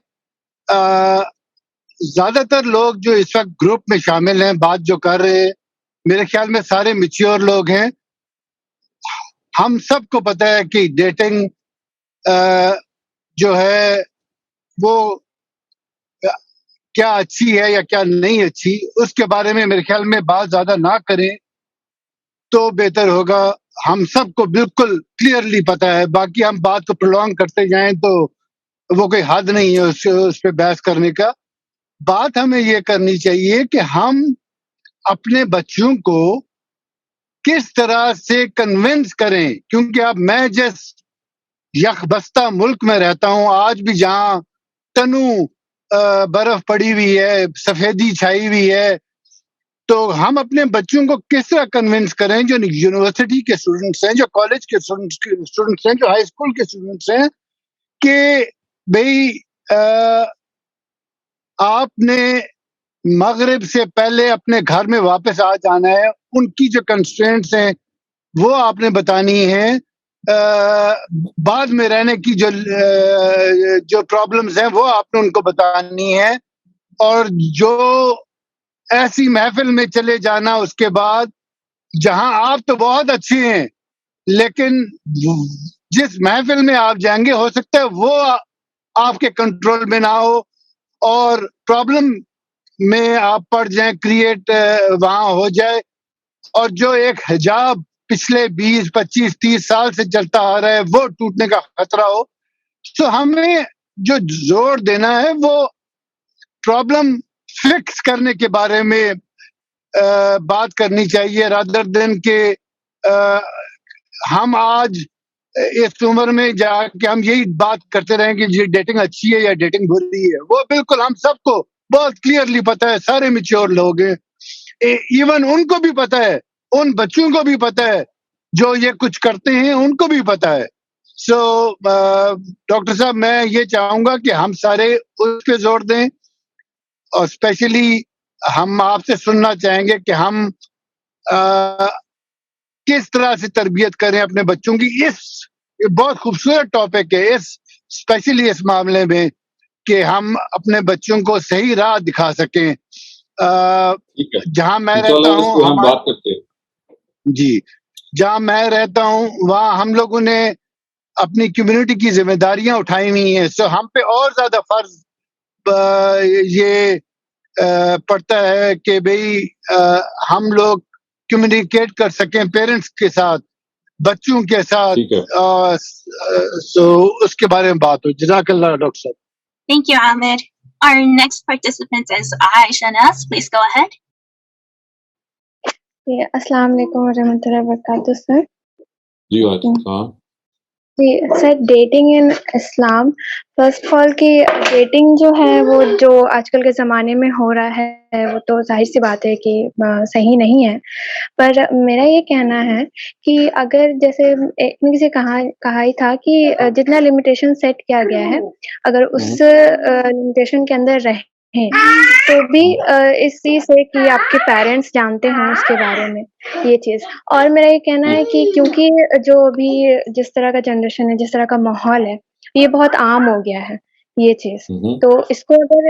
زیادہ تر لوگ جو اس وقت گروپ میں شامل ہیں, بات جو کر رہے ہیں, میرے خیال میں سارے میچیور لوگ ہیں. ہم سب کو پتہ ہے کہ ڈیٹنگ جو ہے وہ کیا اچھی ہے یا کیا نہیں اچھی, اس کے بارے میں میرے خیال میں بات زیادہ نہ کریں تو بہتر ہوگا. ہم سب کو بالکل کلیئرلی پتہ ہے, باقی ہم بات کو پرولونگ کرتے جائیں تو وہ کوئی حد نہیں ہے اس پہ بحث کرنے کا. بات ہمیں یہ کرنی چاہیے کہ ہم اپنے بچوں کو کس طرح سے کنونس کریں, کیونکہ اب میں جس یک بستہ ملک میں رہتا ہوں, آج بھی جہاں تنوع برف پڑی ہوئی ہے, سفیدی چھائی ہوئی ہے, تو ہم اپنے بچوں کو کس طرح کنونس کریں, جو یونیورسٹی کے اسٹوڈنٹس ہیں, جو کالج کے اسٹوڈنٹس ہیں, جو ہائی اسکول کے اسٹوڈنٹس ہیں, کہ بھئی آپ نے مغرب سے پہلے اپنے گھر میں واپس آ جانا ہے. ان کی جو کنسٹرینٹس ہیں وہ آپ نے بتانی ہیں, بعد میں رہنے کی جو پرابلمز ہیں وہ آپ نے ان کو بتانی ہے, اور جو ایسی محفل میں چلے جانا اس کے بعد جہاں آپ تو بہت اچھے ہیں, لیکن جس محفل میں آپ جائیں گے ہو سکتا ہے وہ آپ کے کنٹرول میں نہ ہو اور پرابلم میں آپ پڑ جائیں, کریٹ وہاں ہو جائے, اور جو ایک حجاب پچھلے 20, 25, 30 سال سے چلتا آ رہا ہے وہ ٹوٹنے کا خطرہ ہو. تو ہمیں جو زور دینا ہے وہ پرابلم فکس کرنے کے بارے میں بات کرنی چاہیے, رادر دین کہ ہم آج اس عمر میں جا کے ہم یہی بات کرتے رہیں کہ یہ ڈیٹنگ اچھی ہے یا ڈیٹنگ بری ہے. وہ بالکل ہم سب کو بہت کلیئرلی پتہ ہے, سارے میچور لوگ ہیں, ایون ان کو بھی پتہ ہے, ان بچوں کو بھی پتہ ہے جو یہ کچھ کرتے ہیں, ان کو بھی پتہ ہے. سو ڈاکٹر صاحب میں یہ چاہوں گا کہ ہم سارے اس پہ زور دیں, اور اسپیشلی ہم آپ سے سننا چاہیں گے کہ ہم کس طرح سے تربیت کریں اپنے بچوں کی. یہ بہت خوبصورت ٹاپک ہے اسپیشلی اس معاملے میں کہ ہم اپنے بچوں کو صحیح راہ دکھا سکیں. ٹھیک ہے جہاں میں انشاءاللہ رہتا اس ہوں پہ ہم بات کرتے ہیں. جی جہاں میں رہتا ہوں وہاں ہم لوگوں نے اپنی کمیونٹی کی ذمہ داریاں اٹھائی ہوئی ہیں. سو ہم پہ اور زیادہ فرض یہ پڑتا ہے کہ بھئی ہم لوگ کمیونیکیٹ کر سکیں پیرنٹس کے ساتھ, بچوں کے ساتھ. ٹھیک ہے سو اس کے بارے میں بات ہو. جزاک اللہ ڈاکٹر صاحب. Thank you, Amir. Our next participant is Aisha Nas. Please go ahead. السلام علیکم ورحمۃ اللہ وبرکاتہ سر. جی وعلیکم السلام. جی sir, dating in Islam, first of all کہ ڈیٹنگ جو ہے وہ جو آج کل کے زمانے میں ہو رہا ہے وہ تو ظاہر سی بات ہے کہ صحیح نہیں ہے. پر میرا یہ کہنا ہے کہ اگر جیسے کسی کہا ہی تھا کہ جتنا لمیٹیشن سیٹ کیا گیا ہے اگر اس لمیٹیشن کے اندر رہیں تو بھی اس چیز سے کہ آپ کے پیرنٹس جانتے ہوں اس کے بارے میں یہ چیز. اور میرا یہ کہنا ہے کہ کیونکہ جو ابھی جس طرح کا جنریشن ہے, جس طرح کا ماحول ہے, یہ بہت عام ہو گیا ہے یہ چیز. تو اس کو اگر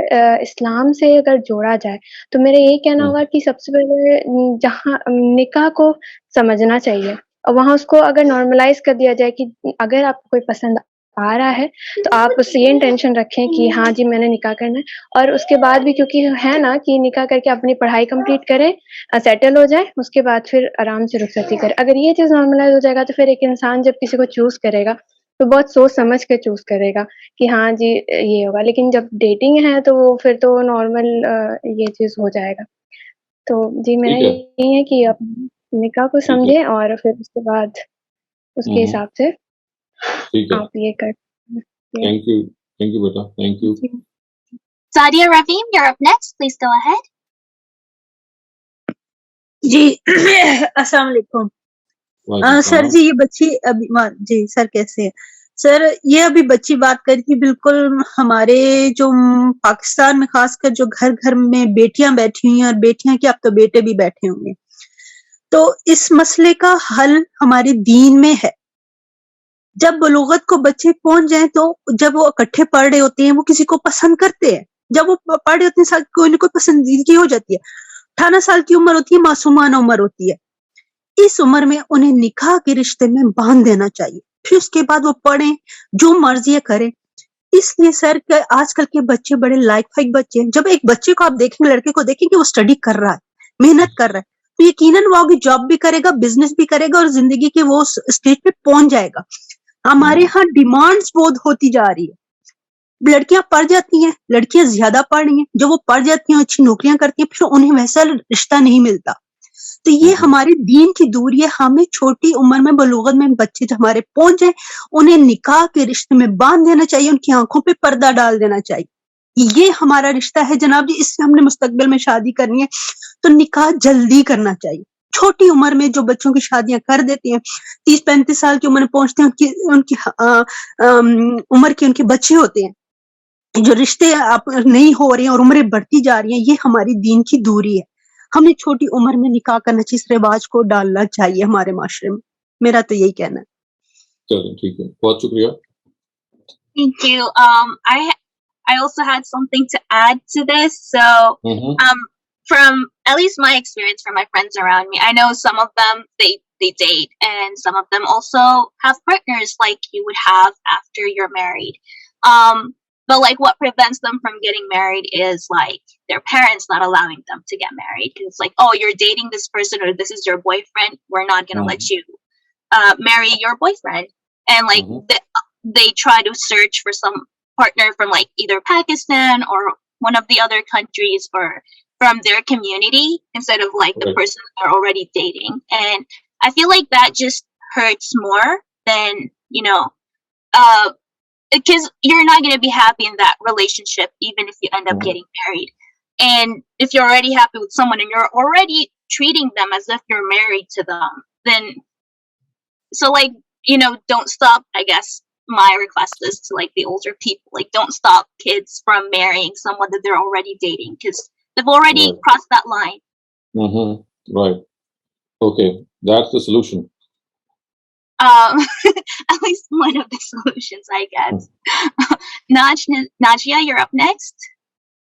اسلام سے اگر جوڑا جائے تو میرا یہی کہنا ہوگا کہ سب سے پہلے جہاں نکاح کو سمجھنا چاہیے اور وہاں اس کو اگر نارملائز کر دیا جائے کہ اگر آپ کو کوئی پسند آ رہا ہے تو آپ اس سے یہ انٹینشن رکھیں کہ ہاں جی میں نے نکاح کرنا ہے. اور اس کے بعد بھی کیونکہ ہے نا کہ نکاح کر کے اپنی پڑھائی کمپلیٹ کرے, سیٹل ہو جائے, اس کے بعد پھر آرام سے رخصتی کرے. اگر یہ چیز نارملائز ہو جائے گا تو پھر ایک انسان جب کسی کو چوز کرے گا تو بہت سوچ سمجھ کے چوز کرے گا کہ ہاں جی یہ ہوگا. لیکن جب ڈیٹنگ ہے تو وہ پھر تو نارمل یہ چیز ہو جائے گا. تو جی میرا یہی ہے کہ آپ نکاح کو سمجھیں اور پھر اس کے بعد اس کے حساب سے آپ یہ کر. Thank you beta, thank you. Sadia Ravim, you're up next. Please go ahead. جی السلام علیکم سر. جی یہ بچی ابھی جی سر کیسے ہیں سر؟ یہ ابھی بچی بات کر کی بالکل ہمارے جو پاکستان میں خاص کر جو گھر گھر میں بیٹیاں بیٹھی ہوئی ہیں اور بیٹیاں کیا اب تو بیٹے بھی بیٹھے ہوں گے, تو اس مسئلے کا حل ہمارے دین میں ہے. جب بلوغت کو بچے پہنچ جائیں تو جب وہ اکٹھے پڑھ رہے ہوتے ہیں وہ کسی کو پسند کرتے ہیں. جب وہ پڑھ رہے ہوتے ہیں کوئی نہ کوئی پسندیدگی ہو جاتی ہے. 18 سال کی عمر ہوتی ہے, معصومانہ عمر ہوتی ہے. اس عمر میں انہیں نکاح کے رشتے میں باندھ دینا چاہیے. پھر اس کے بعد وہ پڑھیں, جو مرضی کریں. اس لیے سر کہ آج کل کے بچے بڑے لائق فائق بچے ہیں. جب ایک بچے کو آپ دیکھیں, لڑکے کو دیکھیں کہ وہ اسٹڈی کر رہا ہے, محنت کر رہا ہے, تو یقیناً وہ آگے جاب بھی کرے گا, بزنس بھی کرے گا اور زندگی کے وہ اسٹیج پہ پہنچ جائے گا. ہمارے ہاں ڈیمانڈز بہت ہوتی جا رہی ہے. لڑکیاں پڑھ جاتی ہیں, لڑکیاں زیادہ پڑھ رہی ہیں, جو وہ پڑھ جاتی ہیں اچھی نوکریاں کرتی ہیں پھر انہیں ویسا رشتہ نہیں ملتا. تو یہ ہمارے دین کی دوری ہے. ہمیں چھوٹی عمر میں بلوغت میں بچے جو ہمارے پہنچ جائیں انہیں نکاح کے رشتے میں باندھ دینا چاہیے, ان کی آنکھوں پہ پردہ ڈال دینا چاہیے. یہ ہمارا رشتہ ہے جناب جی, اس سے ہم نے مستقبل میں شادی کرنی ہے تو نکاح جلدی کرنا چاہیے. چھوٹی عمر میں جو بچوں کی شادیاں کر دیتی ہیں, 30-35 سال کی عمر میں پہنچتے ہیں, ان کی عمر کے ان کے بچے ہوتے ہیں, جو رشتے نہیں ہو رہے ہیں اور عمریں بڑھتی جا رہی ہیں, یہ ہماری دین کی دوری ہے. ہمیں چھوٹی عمر میں نکاح کرنا چاہیے, اس رواج کو ڈالنا چاہیے ہمارے معاشرے میں. میرا تو یہی کہنا ہے. چلو ٹھیک ہے, بہت شکریہ. Thank you. I also had something to add to this. So, from at least my experience from my friends around me, I know some of them they date, and some of them also have partners like you would have after you're married. But like what prevents them from getting married is like their parents not allowing them to get married. It's like, oh, you're dating this person or this is your boyfriend. We're not going to let you marry your boyfriend. And like they try to search for some partner from like either Pakistan or one of the other countries or from their community instead of like the person they're already dating. And I feel like that just hurts more than, you know, because you're not going to be happy in that relationship even if you end up getting married. And if you're already happy with someone and you're already treating them as if you're married to them, then so like, you know, don't stop. I guess my request is to like the older people, like don't stop kids from marrying someone that they're already dating because they've already crossed that line. Right. Okay, that's the solution. At least one of the solutions, I guess. Najia, you're up next.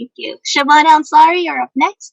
Thank you. Shabana Ansari, you're up next.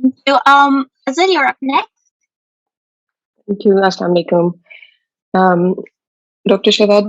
So, Azil, you're up next. Thank you. Assalamu alaikum. Dr. Shahzad,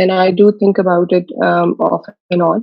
and I do think about it off and on.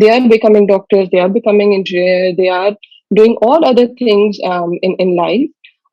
they are becoming doctors, they are becoming engineers, they are doing all other things in life.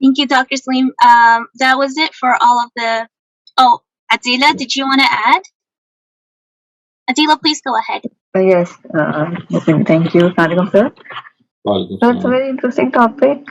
Thank you, Dr. Salim. That was it for all of the. Oh, Adila, did you want to add? Adila, please go ahead. Yes, thank you. Assalamualaikum, sir. That's a very interesting topic.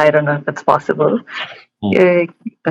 I don't know if it's possible.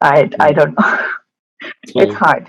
I don't know. It's hard.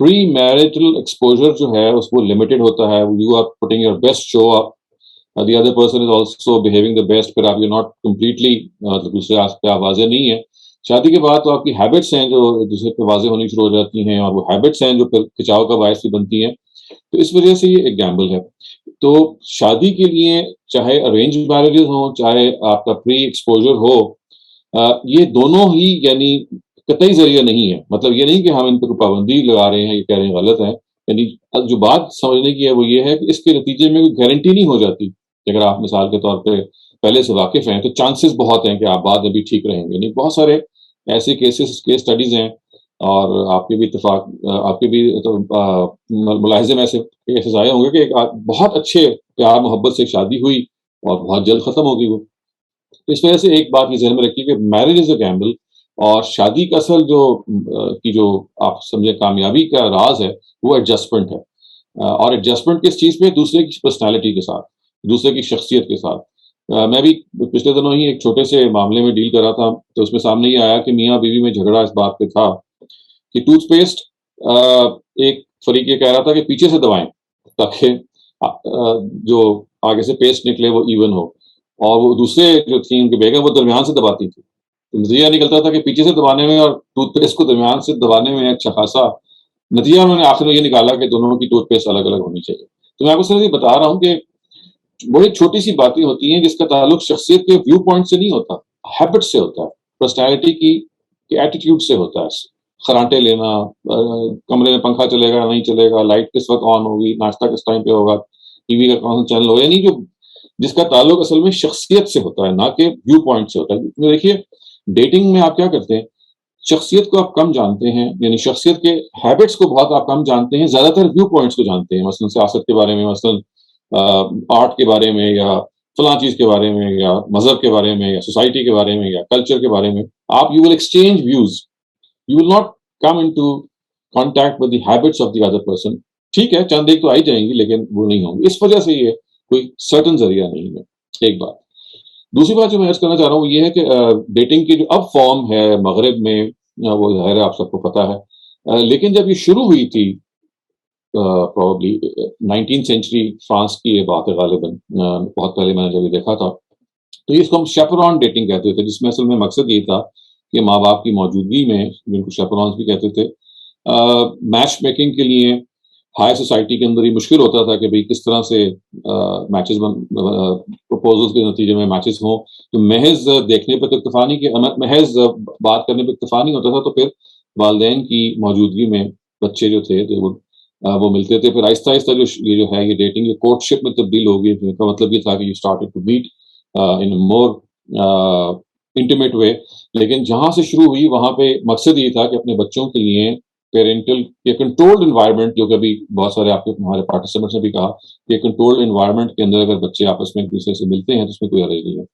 Pre marital exposure جو ہے اس کو لمیٹڈ ہوتا ہے. You are putting your best show up, the other person is also behaving the best, پھر آپ یو ناٹ کمپلیٹلی دوسرے پہ آپ واضح نہیں ہے. شادی کے بعد تو آپ کی ہیبٹس ہیں جو دوسرے پہ واضح ہونی شروع ہو جاتی ہیں, اور وہ ہیبٹس ہیں جو پھر کھچاؤ کا باعث بھی بنتی ہیں. تو اس وجہ سے یہ ایک گیمبل ہے. تو شادی کے لیے چاہے ارینج میرجز ہوں چاہے آپ کا پری ایکسپوجر ہو, یہ دونوں ہی یعنی قطعی ذریعہ نہیں ہے. مطلب یہ نہیں کہ ہم ان پہ کوئی پابندی لگا رہے ہیں, یہ کہہ رہے ہیں غلط ہے. یعنی جو بات سمجھنے کی ہے وہ یہ ہے کہ اس کے نتیجے میں کوئی گارنٹی نہیں ہو جاتی. اگر آپ مثال کے طور پہ پہلے سے واقف ہیں تو چانسز بہت ہیں کہ آپ بعد میں بھی ٹھیک رہیں گے. نہیں, بہت سارے ایسے کیس اسٹڈیز ہیں, اور آپ کے بھی اتفاق آپ کے بھی ملاحظے میں ایسے کیسز آئے ہوں گے کہ ایک بہت اچھے پیار محبت سے شادی ہوئی اور بہت جلد ختم ہو گئی وہ. تو اس وجہ سے ایک بات یہ ذہن میں رکھیے کہ میرج از اے گیمبل, اور شادی کا اصل جو آپ سمجھے کامیابی کا راز ہے وہ ایڈجسٹمنٹ ہے. اور ایڈجسٹمنٹ کس چیز پہ؟ دوسرے کی پرسنالٹی کے ساتھ, دوسرے کی شخصیت کے ساتھ. میں بھی پچھلے دنوں ہی ایک چھوٹے سے معاملے میں ڈیل کر رہا تھا, تو اس میں سامنے یہ آیا کہ میاں بیوی میں جھگڑا اس بات پہ تھا کہ ٹوتھ پیسٹ ایک فریق یہ کہہ رہا تھا کہ پیچھے سے دبائیں تاکہ جو آگے سے پیسٹ نکلے وہ ایون ہو, اور وہ دوسرے جو تھیں ان کی بیگم وہ درمیان سے دباتی تھی. نتیجہ نکلتا تھا کہ پیچھے سے دبانے میں اور ٹوتھ پیسٹ کو درمیان سے دبانے میں اچھا خاصا نتیجہ انہوں نے آخر میں یہ نکالا کہ دونوں کی ٹوتھ پیسٹ الگ الگ ہونی چاہیے. تو میں آپ کو صرف یہ بتا رہا ہوں کہ بڑی چھوٹی سی باتیں ہوتی ہیں جس کا تعلق شخصیت کے ویو پوائنٹ سے نہیں ہوتا, ہیبٹ سے ہوتا ہے, پرسنالٹی کی ایٹیٹیوڈ سے ہوتا ہے. خرانٹے لینا, کمرے میں پنکھا چلے گا نہیں چلے گا, لائٹ کس وقت آن ہوگی, ناشتہ کس ٹائم پہ ہوگا, ٹی وی کا کون سا چینل ہوگا, یعنی جو جس کا تعلق اصل میں شخصیت سے ہوتا ہے نہ کہ ویو پوائنٹ سے ہوتا ہے. دیکھیے ڈیٹنگ میں آپ کیا کرتے ہیں, شخصیت کو آپ کم جانتے ہیں, یعنی شخصیت کے ہیبٹس کو بہت آپ کم جانتے ہیں, زیادہ تر ویو پوائنٹس کو جانتے ہیں. مثلا سیاست کے بارے میں, مثلا آرٹ کے بارے میں, یا فلاں چیز کے بارے میں, یا مذہب کے بارے میں, یا سوسائٹی کے بارے میں, یا کلچر کے بارے میں. آپ you will exchange views, you will not come into contact with the habits of the other person. ٹھیک ہے, چند ایک تو آئی جائیں گی لیکن وہ نہیں ہوں گی. اس وجہ سے یہ کوئی سرٹن ذریعہ نہیں ہے. ایک بات. دوسری بات جو میں عرض کرنا چاہ رہا ہوں یہ ہے کہ ڈیٹنگ کی جو اب فارم ہے مغرب میں, وہ ظاہر ہے آپ سب کو پتا ہے, لیکن جب یہ شروع ہوئی تھی پروبلی 19 سینچری فرانس کی یہ بات ہے غالباً, بہت پہلے میں نے جب یہ دیکھا تھا, تو اس کو ہم شیپرون ڈیٹنگ کہتے تھے, جس میں اصل میں مقصد یہ تھا کہ ماں باپ کی موجودگی میں, جن کو شیپرونس بھی کہتے تھے, میچ میکنگ کے لیے ہائی سوسائٹی کے اندر یہ مشکل ہوتا تھا کہ بھئی کس طرح سے میچز پروپوزلز کے نتیجے میں میچز ہوں. تو محض دیکھنے پہ تو اکتفا نہیں, کہ محض بات کرنے پہ اکتفا نہیں ہوتا تھا, تو پھر والدین کی موجودگی میں بچے جو تھے وہ ملتے تھے. پھر آہستہ آہستہ یہ جو ہے یہ ڈیٹنگ یہ کورٹ شپ میں تبدیل ہو گئی, جن کا مطلب یہ تھا کہ you started to meet in more intimate way. لیکن جہاں سے شروع ہوئی وہاں پہ مقصد یہ تھا کہ اپنے بچوں کے لیے پیرنٹل یا کنٹرولڈ انوائرمنٹ, جو کہ ابھی بہت سارے آپ کے ہمارے پارٹیسپینٹس نے بھی کہا کہ کنٹرولڈ انوائرمنٹ کے اندر اگر بچے آپس میں ایک دوسرے سے ملتے ہیں تو اس میں کوئی حرج نہیں ہے.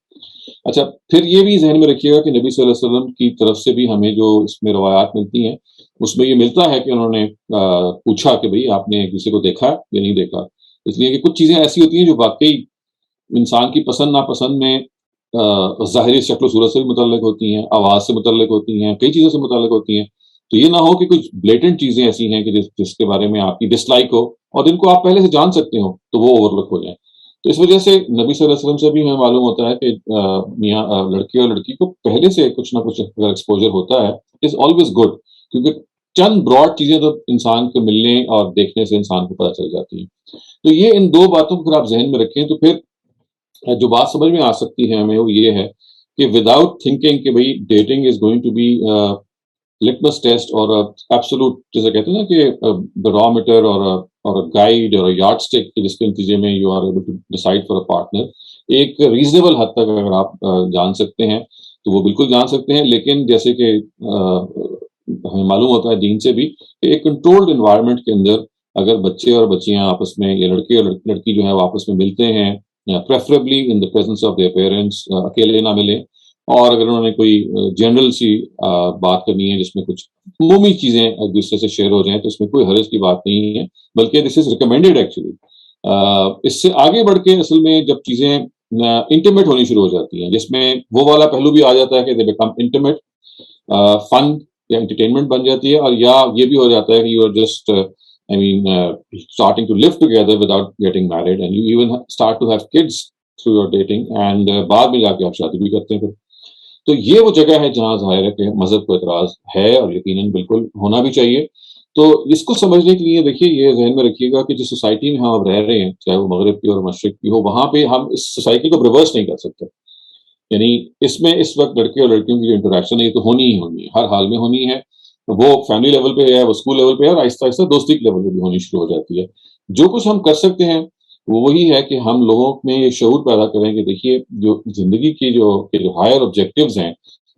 اچھا, پھر یہ بھی ذہن میں رکھیے گا کہ نبی صلی اللہ علیہ وسلم کی طرف سے بھی ہمیں جو اس میں روایات ملتی ہیں اس میں یہ ملتا ہے کہ انہوں نے پوچھا کہ بھئی آپ نے ایک دوسرے کو دیکھا یا نہیں دیکھا. اس لیے کہ کچھ چیزیں ایسی ہوتی ہیں جو واقعی انسان کی پسند ناپسند میں ظاہری شکل و صورت سے بھی متعلق ہوتی ہیں, آواز سے متعلق ہوتی ہیں, کئی چیزوں سے متعلق ہوتی ہیں. تو یہ نہ ہو کہ کچھ بلیٹنٹ چیزیں ایسی ہیں کہ جس کے بارے میں آپ کی ڈس لائک ہو اور جن کو آپ پہلے سے جان سکتے ہو تو وہ اوور لک ہو جائیں. تو اس وجہ سے نبی صلی اللہ علیہ وسلم سے بھی ہمیں معلوم ہوتا ہے کہ میاں لڑکی اور لڑکی کو پہلے سے کچھ نہ کچھ اگر ایکسپوجر ہوتا ہے اٹ از آلویز گڈ, کیونکہ چند براڈ چیزیں تو انسان کو ملنے اور دیکھنے سے انسان کو پتہ چل جاتی ہیں. تو یہ ان دو باتوں کو اگر آپ ذہن میں رکھیں تو پھر جو بات سمجھ میں آ سکتی ہے ہمیں وہ یہ ہے کہ وداؤٹ تھنکنگ کہ بھئی dating is going to be litmus test اور ایبسولوٹ جیسے کہتے ہیں نا کہ بیرومیٹر اور گائیڈ اور یارڈ اسٹک, جس کے نتیجے میں you are able to decide for a partner, ایک ریزنیبل حد تک اگر آپ جان سکتے ہیں تو وہ بالکل جان سکتے ہیں. لیکن جیسے کہ ہمیں معلوم ہوتا ہے دین سے بھی کہ ایک کنٹرولڈ انوائرمنٹ کے اندر اگر بچے اور بچیاں آپس میں یا لڑکے اور لڑکی جو ہے وہ آپس میں ملتے ہیں, preferably in the presence of their parents, اکیلے نہ ملیں, اور اگر انہوں نے کوئی جنرل سی بات کرنی ہے جس میں کچھ عمومی چیزیں ایک دوسرے سے شیئر ہو جائیں تو اس میں کوئی حرج کی بات نہیں ہے, بلکہ دس از ریکمینڈیڈ ایکچولی. اس سے آگے بڑھ کے اصل میں جب چیزیں انٹیمیٹ ہونی شروع ہو جاتی ہیں, جس میں وہ والا پہلو بھی آ جاتا ہے کہ دے بیکم انٹیمیٹ, فن یا انٹرٹینمنٹ بن جاتی ہے, اور یا یہ بھی ہو جاتا ہے کہ you are just starting to live together without getting married, and you even start to have kids through your dating, and بعد میں جا کے آپ شادی بھی کرتے ہیں پھر. تو یہ وہ جگہ ہے جہاں ظاہر ہے کہ مذہب کو اعتراض ہے, اور یقیناً بالکل ہونا بھی چاہیے. تو اس کو سمجھنے کے لیے دیکھیے, یہ ذہن میں رکھیے گا کہ جس سوسائٹی میں ہم اب رہ رہے ہیں, چاہے وہ مغرب کی اور مشرق کی ہو, وہاں پہ ہم اس سوسائٹی کو ریورس نہیں کر سکتے. یعنی اس میں اس وقت لڑکے اور لڑکیوں کی جو انٹریکشن ہے یہ تو ہونی ہی ہونی ہے, ہر حال میں ہونی ہے. وہ فیملی لیول پہ ہے, وہ اسکول لیول پہ ہے, اور آہستہ آہستہ دوستی کے لیول پہ بھی ہونی شروع ہو جاتی ہے. جو کچھ ہم کر سکتے ہیں وہ وہی ہے کہ ہم لوگوں میں یہ شعور پیدا کریں کہ دیکھیے جو زندگی کی جو ہائر آبجیکٹیوز ہیں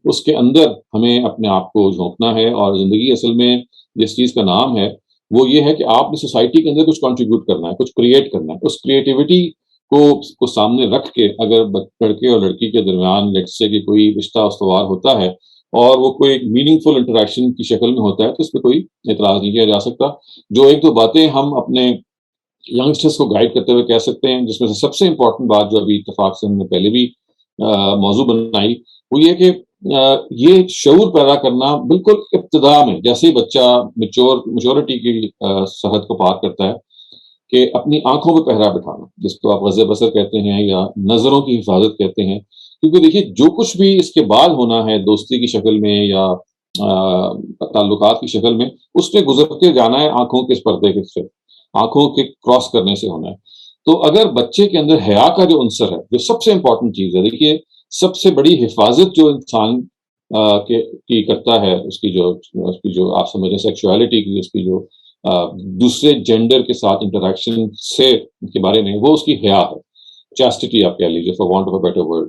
اس کے اندر ہمیں اپنے آپ کو جھونکنا ہے. اور زندگی اصل میں جس چیز کا نام ہے وہ یہ ہے کہ آپ نے سوسائٹی کے اندر کچھ کنٹریبیوٹ کرنا ہے, کچھ کریٹ کرنا ہے. اس کریٹیوٹی کو سامنے رکھ کے اگر لڑکے اور لڑکی کے درمیان لیٹس سے کہ کوئی رشتہ استوار ہوتا ہے اور وہ کوئی میننگ فل انٹریکشن کی شکل میں ہوتا ہے تو اس پہ کوئی اعتراض نہیں کیا جا سکتا. جو ایک دو باتیں ہم اپنے ینگسٹرس کو گائیڈ کرتے ہوئے کہہ سکتے ہیں, جس میں سے سب سے امپورٹنٹ بات جو ابھی اتفاق سے ہم نے پہلے بھی موضوع بنائی, وہ یہ کہ یہ شعور پیدا کرنا بالکل ابتدا میں جیسے ہی بچہ میچورٹی کی سرحد کو پار کرتا ہے کہ اپنی آنکھوں پہ پہرا بٹھانا, جس کو آپ غض بصر کہتے ہیں یا نظروں کی حفاظت کہتے ہیں. کیونکہ دیکھیے جو کچھ بھی اس کے بعد ہونا ہے دوستی کی شکل میں یا تعلقات کی شکل میں, اس نے گزر کے جانا ہے آنکھوں کے اس پردے کے سے, آنکھوں کے کراس کرنے سے ہونا ہے. تو اگر بچے کے اندر حیا کا جو عنصر ہے, جو سب سے امپورٹنٹ چیز ہے, دیکھیے سب سے بڑی حفاظت جو انسان کی کرتا ہے, اس کی جو آپ سمجھیں سیکشوالٹی کی, اس کی جو دوسرے جینڈر کے ساتھ انٹریکشن سے کے بارے میں, وہ اس کی حیا ہے. چیسٹٹی آپ کہہ لیجیے for want of a better word.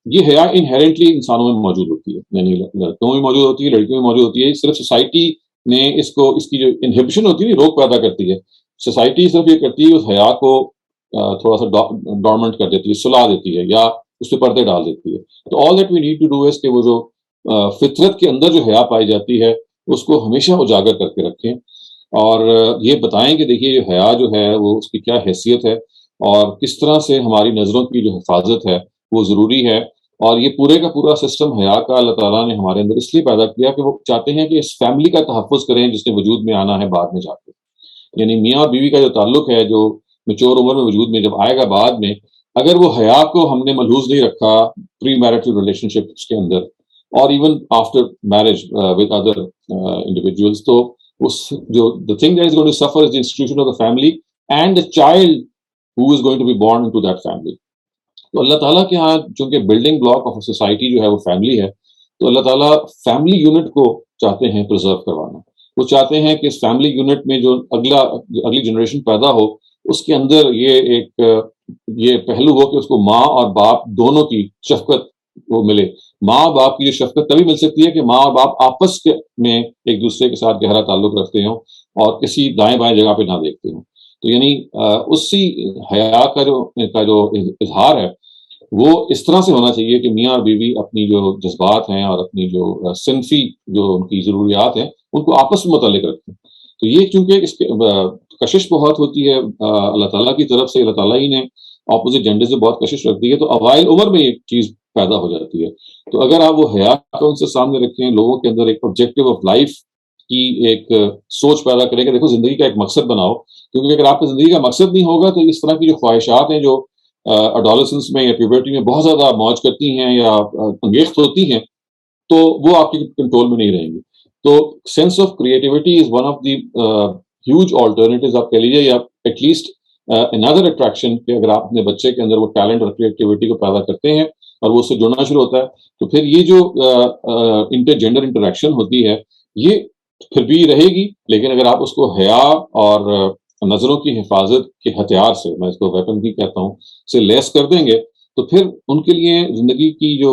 یہ حیا انہیرنٹلی انسانوں میں موجود ہوتی ہے, یعنی لڑکوں میں موجود ہوتی ہے, لڑکیوں میں موجود ہوتی ہے. صرف سوسائٹی نے اس کی جو انہیبیشن ہوتی ہے, روک پیدا کرتی ہے. سوسائٹی صرف یہ کرتی ہے اس حیا کو تھوڑا سا ڈورمنٹ کر دیتی ہے, سلا دیتی ہے, یا اس پہ پردے ڈال دیتی ہے. تو all that we need to do is کہ وہ جو فطرت کے اندر جو حیا پائی جاتی ہے اس کو ہمیشہ اجاگر کر کے رکھیں, اور یہ بتائیں کہ دیکھیے یہ حیا جو ہے وہ اس کی کیا حیثیت ہے, اور کس طرح سے ہماری نظروں کی جو حفاظت ہے وہ ضروری ہے. اور یہ پورے کا پورا سسٹم حیا کا اللہ تعالیٰ نے ہمارے اندر اس لیے پیدا کیا کہ وہ چاہتے ہیں کہ اس فیملی کا تحفظ کریں جس نے وجود میں آنا ہے بعد میں جا کے. یعنی میاں اور بیوی کا جو تعلق ہے جو میچور عمر میں وجود میں جب آئے گا بعد میں, اگر وہ حیا کو ہم نے ملحوظ نہیں رکھا پری میرٹل ریلیشن شپ کے اندر اور even after marriage with other individuals, تو the thing that is going to suffer is the institution of the family and the child who is going to be born into that family. تو اللہ تعالیٰ کے ہاں چونکہ بلڈنگ بلاک آف سوسائٹی جو ہے وہ فیملی ہے, تو اللہ تعالیٰ فیملی یونٹ کو چاہتے ہیں پرزرو کروانا. وہ چاہتے ہیں کہ اس فیملی یونٹ میں جو اگلی جنریشن پیدا ہو اس کے اندر یہ پہلو ہو کہ اس کو ماں اور باپ دونوں کی شفقت وہ ملے. ماں باپ کی جو شفقت تبھی مل سکتی ہے کہ ماں اور باپ آپس میں ایک دوسرے کے ساتھ گہرا تعلق رکھتے ہوں اور کسی دائیں بائیں جگہ پہ نہ دیکھتے ہوں. تو یعنی اسی حیا کا جو اظہار ہے وہ اس طرح سے ہونا چاہیے کہ میاں اور بیوی اپنی جو جذبات ہیں اور اپنی جو صنفی جو ان کی ضروریات ہیں ان کو آپس میں متعلق رکھتے ہیں. تو یہ چونکہ اس کے کشش بہت ہوتی ہے اللہ تعالیٰ کی طرف سے, اللہ تعالیٰ ہی نے اپوزٹ جینڈر سے بہت کشش رکھ دی ہے, تو اوائل عمر میں یہ چیز پیدا ہو جاتی ہے. تو اگر آپ وہ حیا کو ان سے سامنے رکھیں, لوگوں کے اندر ایک آبجیکٹو آف لائف کی ایک سوچ پیدا کریں کہ دیکھو زندگی کا ایک مقصد بناؤ, کیونکہ اگر آپ کی زندگی کا مقصد نہیں ہوگا تو اس طرح کی جو خواہشات ہیں جو اڈولسنس میں یا پیوبرٹی میں بہت زیادہ موج کرتی ہیں یا انگیخت ہوتی ہیں, تو وہ آپ کے کنٹرول میں نہیں رہیں گی. تو sense of creativity is one of the huge alternatives آپ کہہ لیجیے, یا ایٹ لیسٹ another attraction کہ اگر آپ اپنے بچے کے اندر وہ ٹیلنٹ اور کریٹیوٹی کو پیدا کرتے ہیں اور وہ اس سے جڑنا شروع ہوتا ہے, تو پھر یہ جو انٹر جینڈر انٹریکشن ہوتی ہے یہ پھر بھی رہے گی, لیکن اگر آپ اس کو حیا اور نظروں کی حفاظت کے ہتھیار سے, میں اس کو ویپن بھی کہتا ہوں, سے لیس کر دیں گے, تو پھر ان کے لیے زندگی کی جو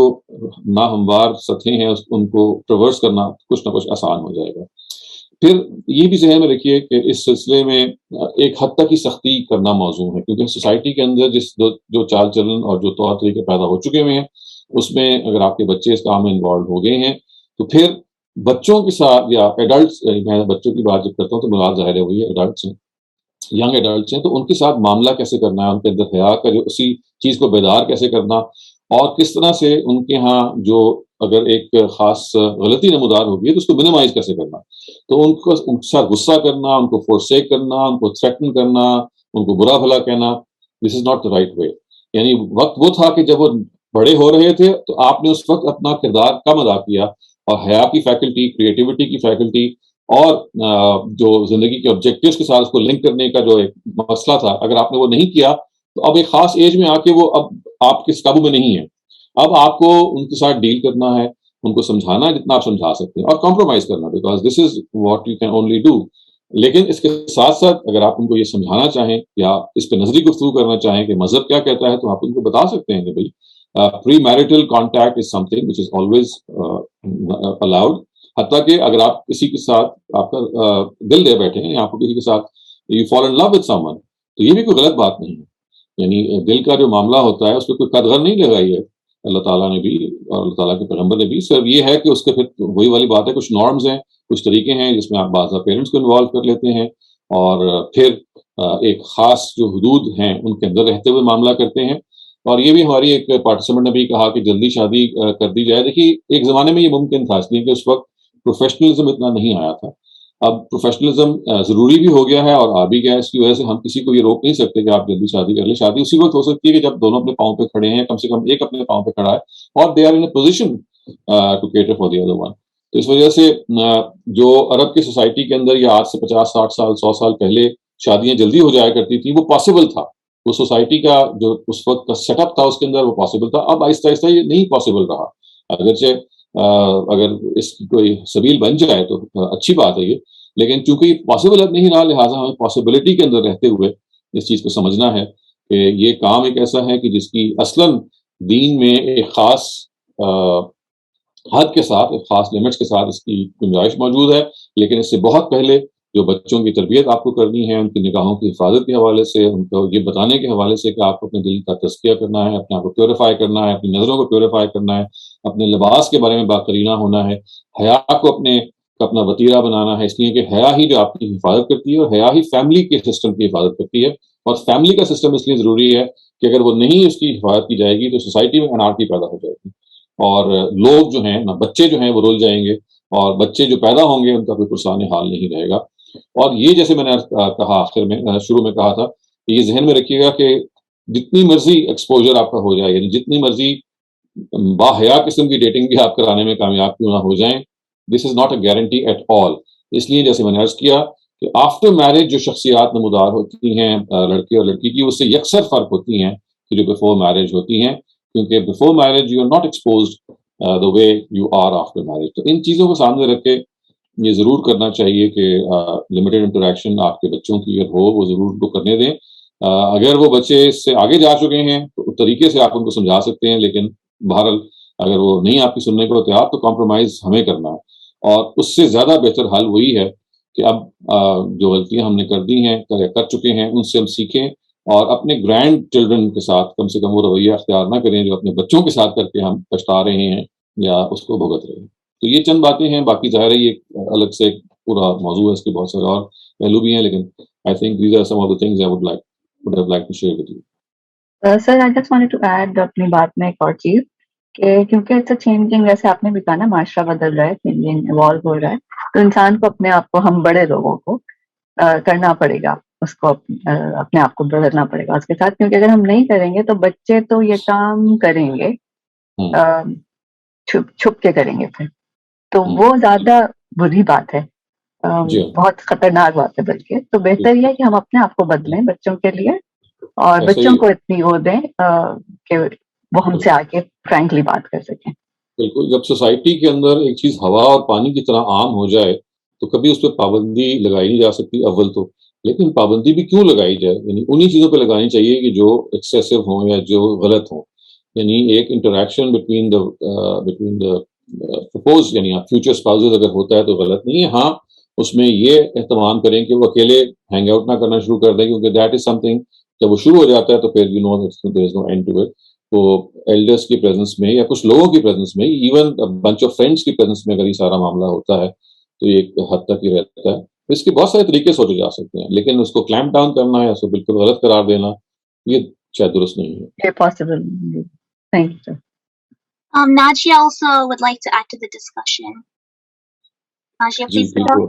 ناہموار سطحیں ہیں ان کو ٹریورس کرنا کچھ نہ کچھ آسان ہو جائے گا. پھر یہ بھی ذہن میں رکھیے کہ اس سلسلے میں ایک حد تک ہی سختی کرنا موضوع ہے, کیونکہ سوسائٹی کے اندر جو چال چلن اور جو طور طریقے پیدا ہو چکے ہوئے ہیں اس میں اگر آپ کے بچے اس کام میں انوالو ہو گئے ہیں تو پھر بچوں کے ساتھ یا ایڈلٹس, میں بچوں کی بات جب کرتا ہوں تو مراد ظاہر ہے وہی ایڈلٹس ہیں, ینگ ایڈلٹس ہیں, تو ان کے ساتھ معاملہ کیسے کرنا ہے, ان کے اندر حیا کا جو اسی چیز کو بیدار کیسے کرنا, اور کس طرح سے ان کے ہاں جو اگر ایک خاص غلطی نمودار ہوگی تو اس کو منیمائز کیسے کرنا. تو ان کے ساتھ غصہ کرنا, ان کو فورسیک کرنا, ان کو تھریٹن کرنا, ان کو برا بھلا کہنا, دس is not the right way. یعنی وقت وہ تھا کہ جب وہ بڑے ہو رہے تھے تو آپ نے اس وقت اپنا کردار کم ادا کیا, اور حیا کی فیکلٹی, کریٹیوٹی کی فیکلٹی, اور جو زندگی کے آبجیکٹیوز کے ساتھ اس کو لنک کرنے کا جو ایک مسئلہ تھا, اگر آپ نے وہ نہیں کیا تو اب ایک خاص ایج میں آ کے وہ اب آپ کے قابو میں نہیں ہے. اب آپ کو ان کے ساتھ ڈیل کرنا ہے, ان کو سمجھانا ہے جتنا آپ سمجھا سکتے ہیں, اور کمپرومائز کرنا, because this is what you can only do. لیکن اس کے ساتھ ساتھ اگر آپ ان کو یہ سمجھانا چاہیں یا اس پہ نظری گفتگو کرنا چاہیں کہ مذہب کیا کہتا ہے, تو آپ ان کو بتا سکتے ہیں کہ بھائی premarital contact is something which is always allowed. حتیٰ کہ اگر آپ کسی کے ساتھ آپ کا دل دے بیٹھے ہیں, آپ کو کسی کے ساتھ you fall in love with someone, تو یہ بھی کوئی غلط بات نہیں ہے. یعنی دل کا جو معاملہ ہوتا ہے اس پہ کوئی قدغن نہیں لگائی ہے اللہ تعالیٰ نے بھی اور اللہ تعالیٰ کے پیغمبر نے بھی. صرف یہ ہے کہ اس کے پھر وہی والی بات ہے, کچھ نارمز ہیں, کچھ طریقے ہیں جس میں آپ بعض پیرنٹس کو انوالو کر لیتے ہیں, اور پھر ایک خاص جو حدود ہیں ان کے اندر رہتے ہوئے معاملہ کرتے ہیں. اور یہ بھی ہماری ایک پارٹیسپینٹ نے بھی کہا کہ جلدی شادی کر دی جائے. دیکھیے ایک زمانے میں یہ ممکن تھا, اس لیے کہ اس وقت پروفیشنلزم اتنا نہیں آیا تھا. اب پروفیشنلزم ضروری بھی ہو گیا ہے اور آ بھی گیا ہے, اس کی وجہ سے ہم کسی کو یہ روک نہیں سکتے کہ آپ جلدی شادی کر لیں. شادی اسی وقت ہو سکتی ہے کہ جب دونوں اپنے پاؤں پہ کھڑے ہیں, کم سے کم ایک اپنے پاؤں پہ کھڑا ہے, اور they are in a position to cater for the other one. تو اس وجہ سے جو عرب کی سوسائٹی کے اندر یا آج سے 50-60 سال 100 سال پہلے شادیاں جلدی ہو جایا کرتی تھیں, وہ پاسبل تھا. وہ سوسائٹی کا جو اس وقت کا سیٹ اپ تھا اس کے اندر وہ پاسبل تھا. اب آہستہ آہستہ یہ نہیں پاسبل رہا. اگرچہ اگر اس کی کوئی سبیل بن جائے تو اچھی بات ہے یہ, لیکن چونکہ پاسبل اب نہیں رہا, لہٰذا ہمیں پاسبلٹی کے اندر رہتے ہوئے اس چیز کو سمجھنا ہے کہ یہ کام ایک ایسا ہے کہ جس کی اصلاً دین میں ایک خاص حد کے ساتھ, ایک خاص لمٹس کے ساتھ اس کی گنجائش موجود ہے. لیکن اس سے بہت پہلے جو بچوں کی تربیت آپ کو کرنی ہے, ان کی نگاہوں کی حفاظت کے حوالے سے, ان کو یہ بتانے کے حوالے سے کہ آپ کو اپنے دل کا تزکیہ کرنا ہے, اپنے آپ کو پیوریفائی کرنا ہے, اپنی نظروں کو پیوریفائی کرنا ہے, اپنے لباس کے بارے میں باقرینہ ہونا ہے, حیا کو اپنا وطیرہ بنانا ہے, اس لیے کہ حیا ہی جو آپ کی حفاظت کرتی ہے, اور حیا ہی فیملی کے سسٹم کی حفاظت کرتی ہے. اور فیملی کا سسٹم اس لیے ضروری ہے کہ اگر وہ نہیں اس کی حفاظت کی جائے گی تو سوسائٹی میں انارکی پیدا ہو جائے گی, اور لوگ جو ہیں بچے جو ہیں وہ رول جائیں گے, اور بچے جو پیدا ہوں گے ان کا کوئی پرسان حال نہیں رہے گا. اور یہ جیسے میں نے کہا آخر میں شروع میں کہا تھا کہ یہ ذہن میں رکھیے گا کہ جتنی مرضی ایکسپوجر آپ کا ہو جائے, یعنی جتنی مرضی باحیا قسم کی ڈیٹنگ بھی آپ کرانے میں کامیاب کیوں نہ ہو جائیں, this is not a guarantee at all. اس لیے جیسے میں نے عرض کیا کہ آفٹر میرج جو شخصیات نمودار ہوتی ہیں لڑکے اور لڑکی کی, اس سے یکسر فرق ہوتی ہیں کہ جو بفور میرج ہوتی ہیں, کیونکہ before marriage you are not exposed the way you are after marriage. تو ان چیزوں کو سامنے رکھ کے یہ ضرور کرنا چاہیے کہ لمیٹڈ انٹریکشن آپ کے بچوں کی اگر ہو وہ ضرور ان کو کرنے دیں. اگر وہ بچے اس سے آگے جا چکے ہیں تو طریقے سے آپ ان کو سمجھا سکتے ہیں, لیکن بہرحال اگر وہ نہیں آپ کی سننے کو تیار تو کمپرومائز ہمیں کرنا ہے. اور اس سے زیادہ بہتر حل وہی ہے کہ اب جو غلطیاں ہم نے کر دی ہیں کر چکے ہیں ان سے ہم سیکھیں, اور اپنے گرینڈ چلڈرن کے ساتھ کم سے کم وہ رویہ اختیار نہ کریں جو اپنے بچوں کے ساتھ کر کے ہم پچھتا رہے ہیں یا اس کو بھگت رہے ہیں. تو یہ چند باتیں ہیں, باقی ظاہر ہے یہ الگ سے پورا موضوع ہے, اس کے بہت سارے اور پہلو بھی ہیں, لیکن I think these are some of the things I would have liked to share with you. Sir, I just wanted to add اپنی بات میں ایک اور چیز کہ کیونکہ اٹس اے چینجنگ, جیسے آپ نے بھی کہا نا, معاشرہ بدل رہا ہے, چینجنگ ایوالو ہو رہا ہے, تو انسان کو اپنے آپ کو, ہم بڑے لوگوں کو کرنا پڑے گا, اس کو اپنے آپ کو بدلنا پڑے گا اس کے ساتھ, کیونکہ اگر ہم نہیں کریں گے تو بچے تو یہ کام کریں گے, چھپ کے کریں گے پھر, تو وہ زیادہ بری بات ہے, بہت خطرناک بات ہے. بلکہ تو بہتر یہ ہے کہ ہم اپنے آپ کو بدلیں بچوں کے لیے, اور بچوں کو اتنی وہ دیں کہ وہ ہم سے آ کے فرینکلی بات کر سکیں. بالکل, جب سوسائٹی کے اندر ایک چیز ہوا اور پانی کی طرح عام ہو جائے تو کبھی اس پہ پابندی لگائی نہیں جا سکتی اول تو, لیکن پابندی بھی کیوں لگائی جائے, یعنی انہی چیزوں پہ لگانی چاہیے کہ جو ایکسیسو ہوں یا جو غلط ہوں. یعنی ایک انٹریکشن بٹوین دا پرپوز, یعنی فیوچر اسپاؤزز اگر ہوتا ہے تو غلط نہیں ہے. ہاں اس میں یہ اہتمام کریں کہ وہ اکیلے ہینگ آؤٹ نہ کرنا شروع کر دیں, کیونکہ دیٹ از سم تھنگ جب وہ شروع ہو جاتا ہے تو پھر you know there is no end to it. تو ایلڈرس کی پریزنس میں یا کچھ لوگوں کی پریزنس میں, ایون بنچ آف فرینڈس کی پریزنس میں اگر یہ سارا معاملہ ہوتا ہے تو یہ ایک حد تک ہی رہتا ہے. اس کے بہت سارے طریقے سوچے جا سکتے ہیں, لیکن اس کو کلیمپ ڈاؤن کرنا یا اس کو بالکل غلط قرار دینا یہ شاید درست نہیں ہے. Najia also would like to add to the discussion. Najia, please go on.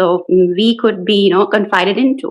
so we could be confided into,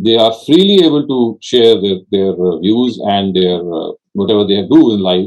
they are freely able to share their views and their whatever they do in life,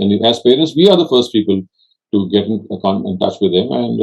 and as parents we are the first people to get in touch with them and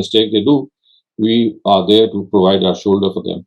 mistake they do we are there to provide our shoulder for them।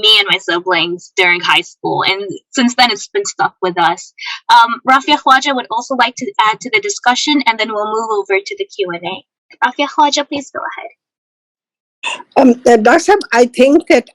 me and my siblings during high school, and since then it's been stuck with us. Rafia Khwaja would also like to add to the discussion, and then we'll move over to the Q&A. Rafia Khwaja, please go ahead. Dr. Sahab, I think that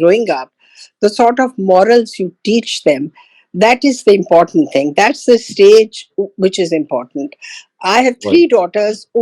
growing up, the sort of morals you teach them, that is the important thing. That's the stage which is important. I have 3 daughters.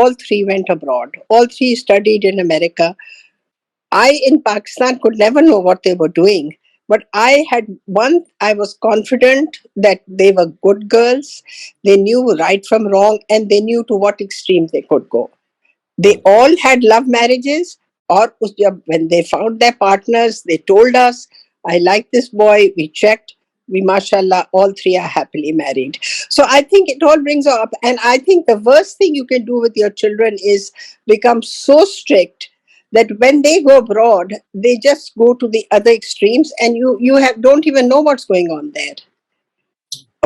all 3 went abroad. All 3 studied in America. I in Pakistan could never know what they were doing. But I was confident that they were good girls. They knew right from wrong, and they knew to what extreme they could go. They all had love marriages, or when they found their partners, they told us, I like this boy, we checked, we mashallah, all 3 are happily married. So I think it all brings up, and I think the worst thing you can do with your children is become so strict that when they go abroad, they just go to the other extremes, and you don't even know what's going on there.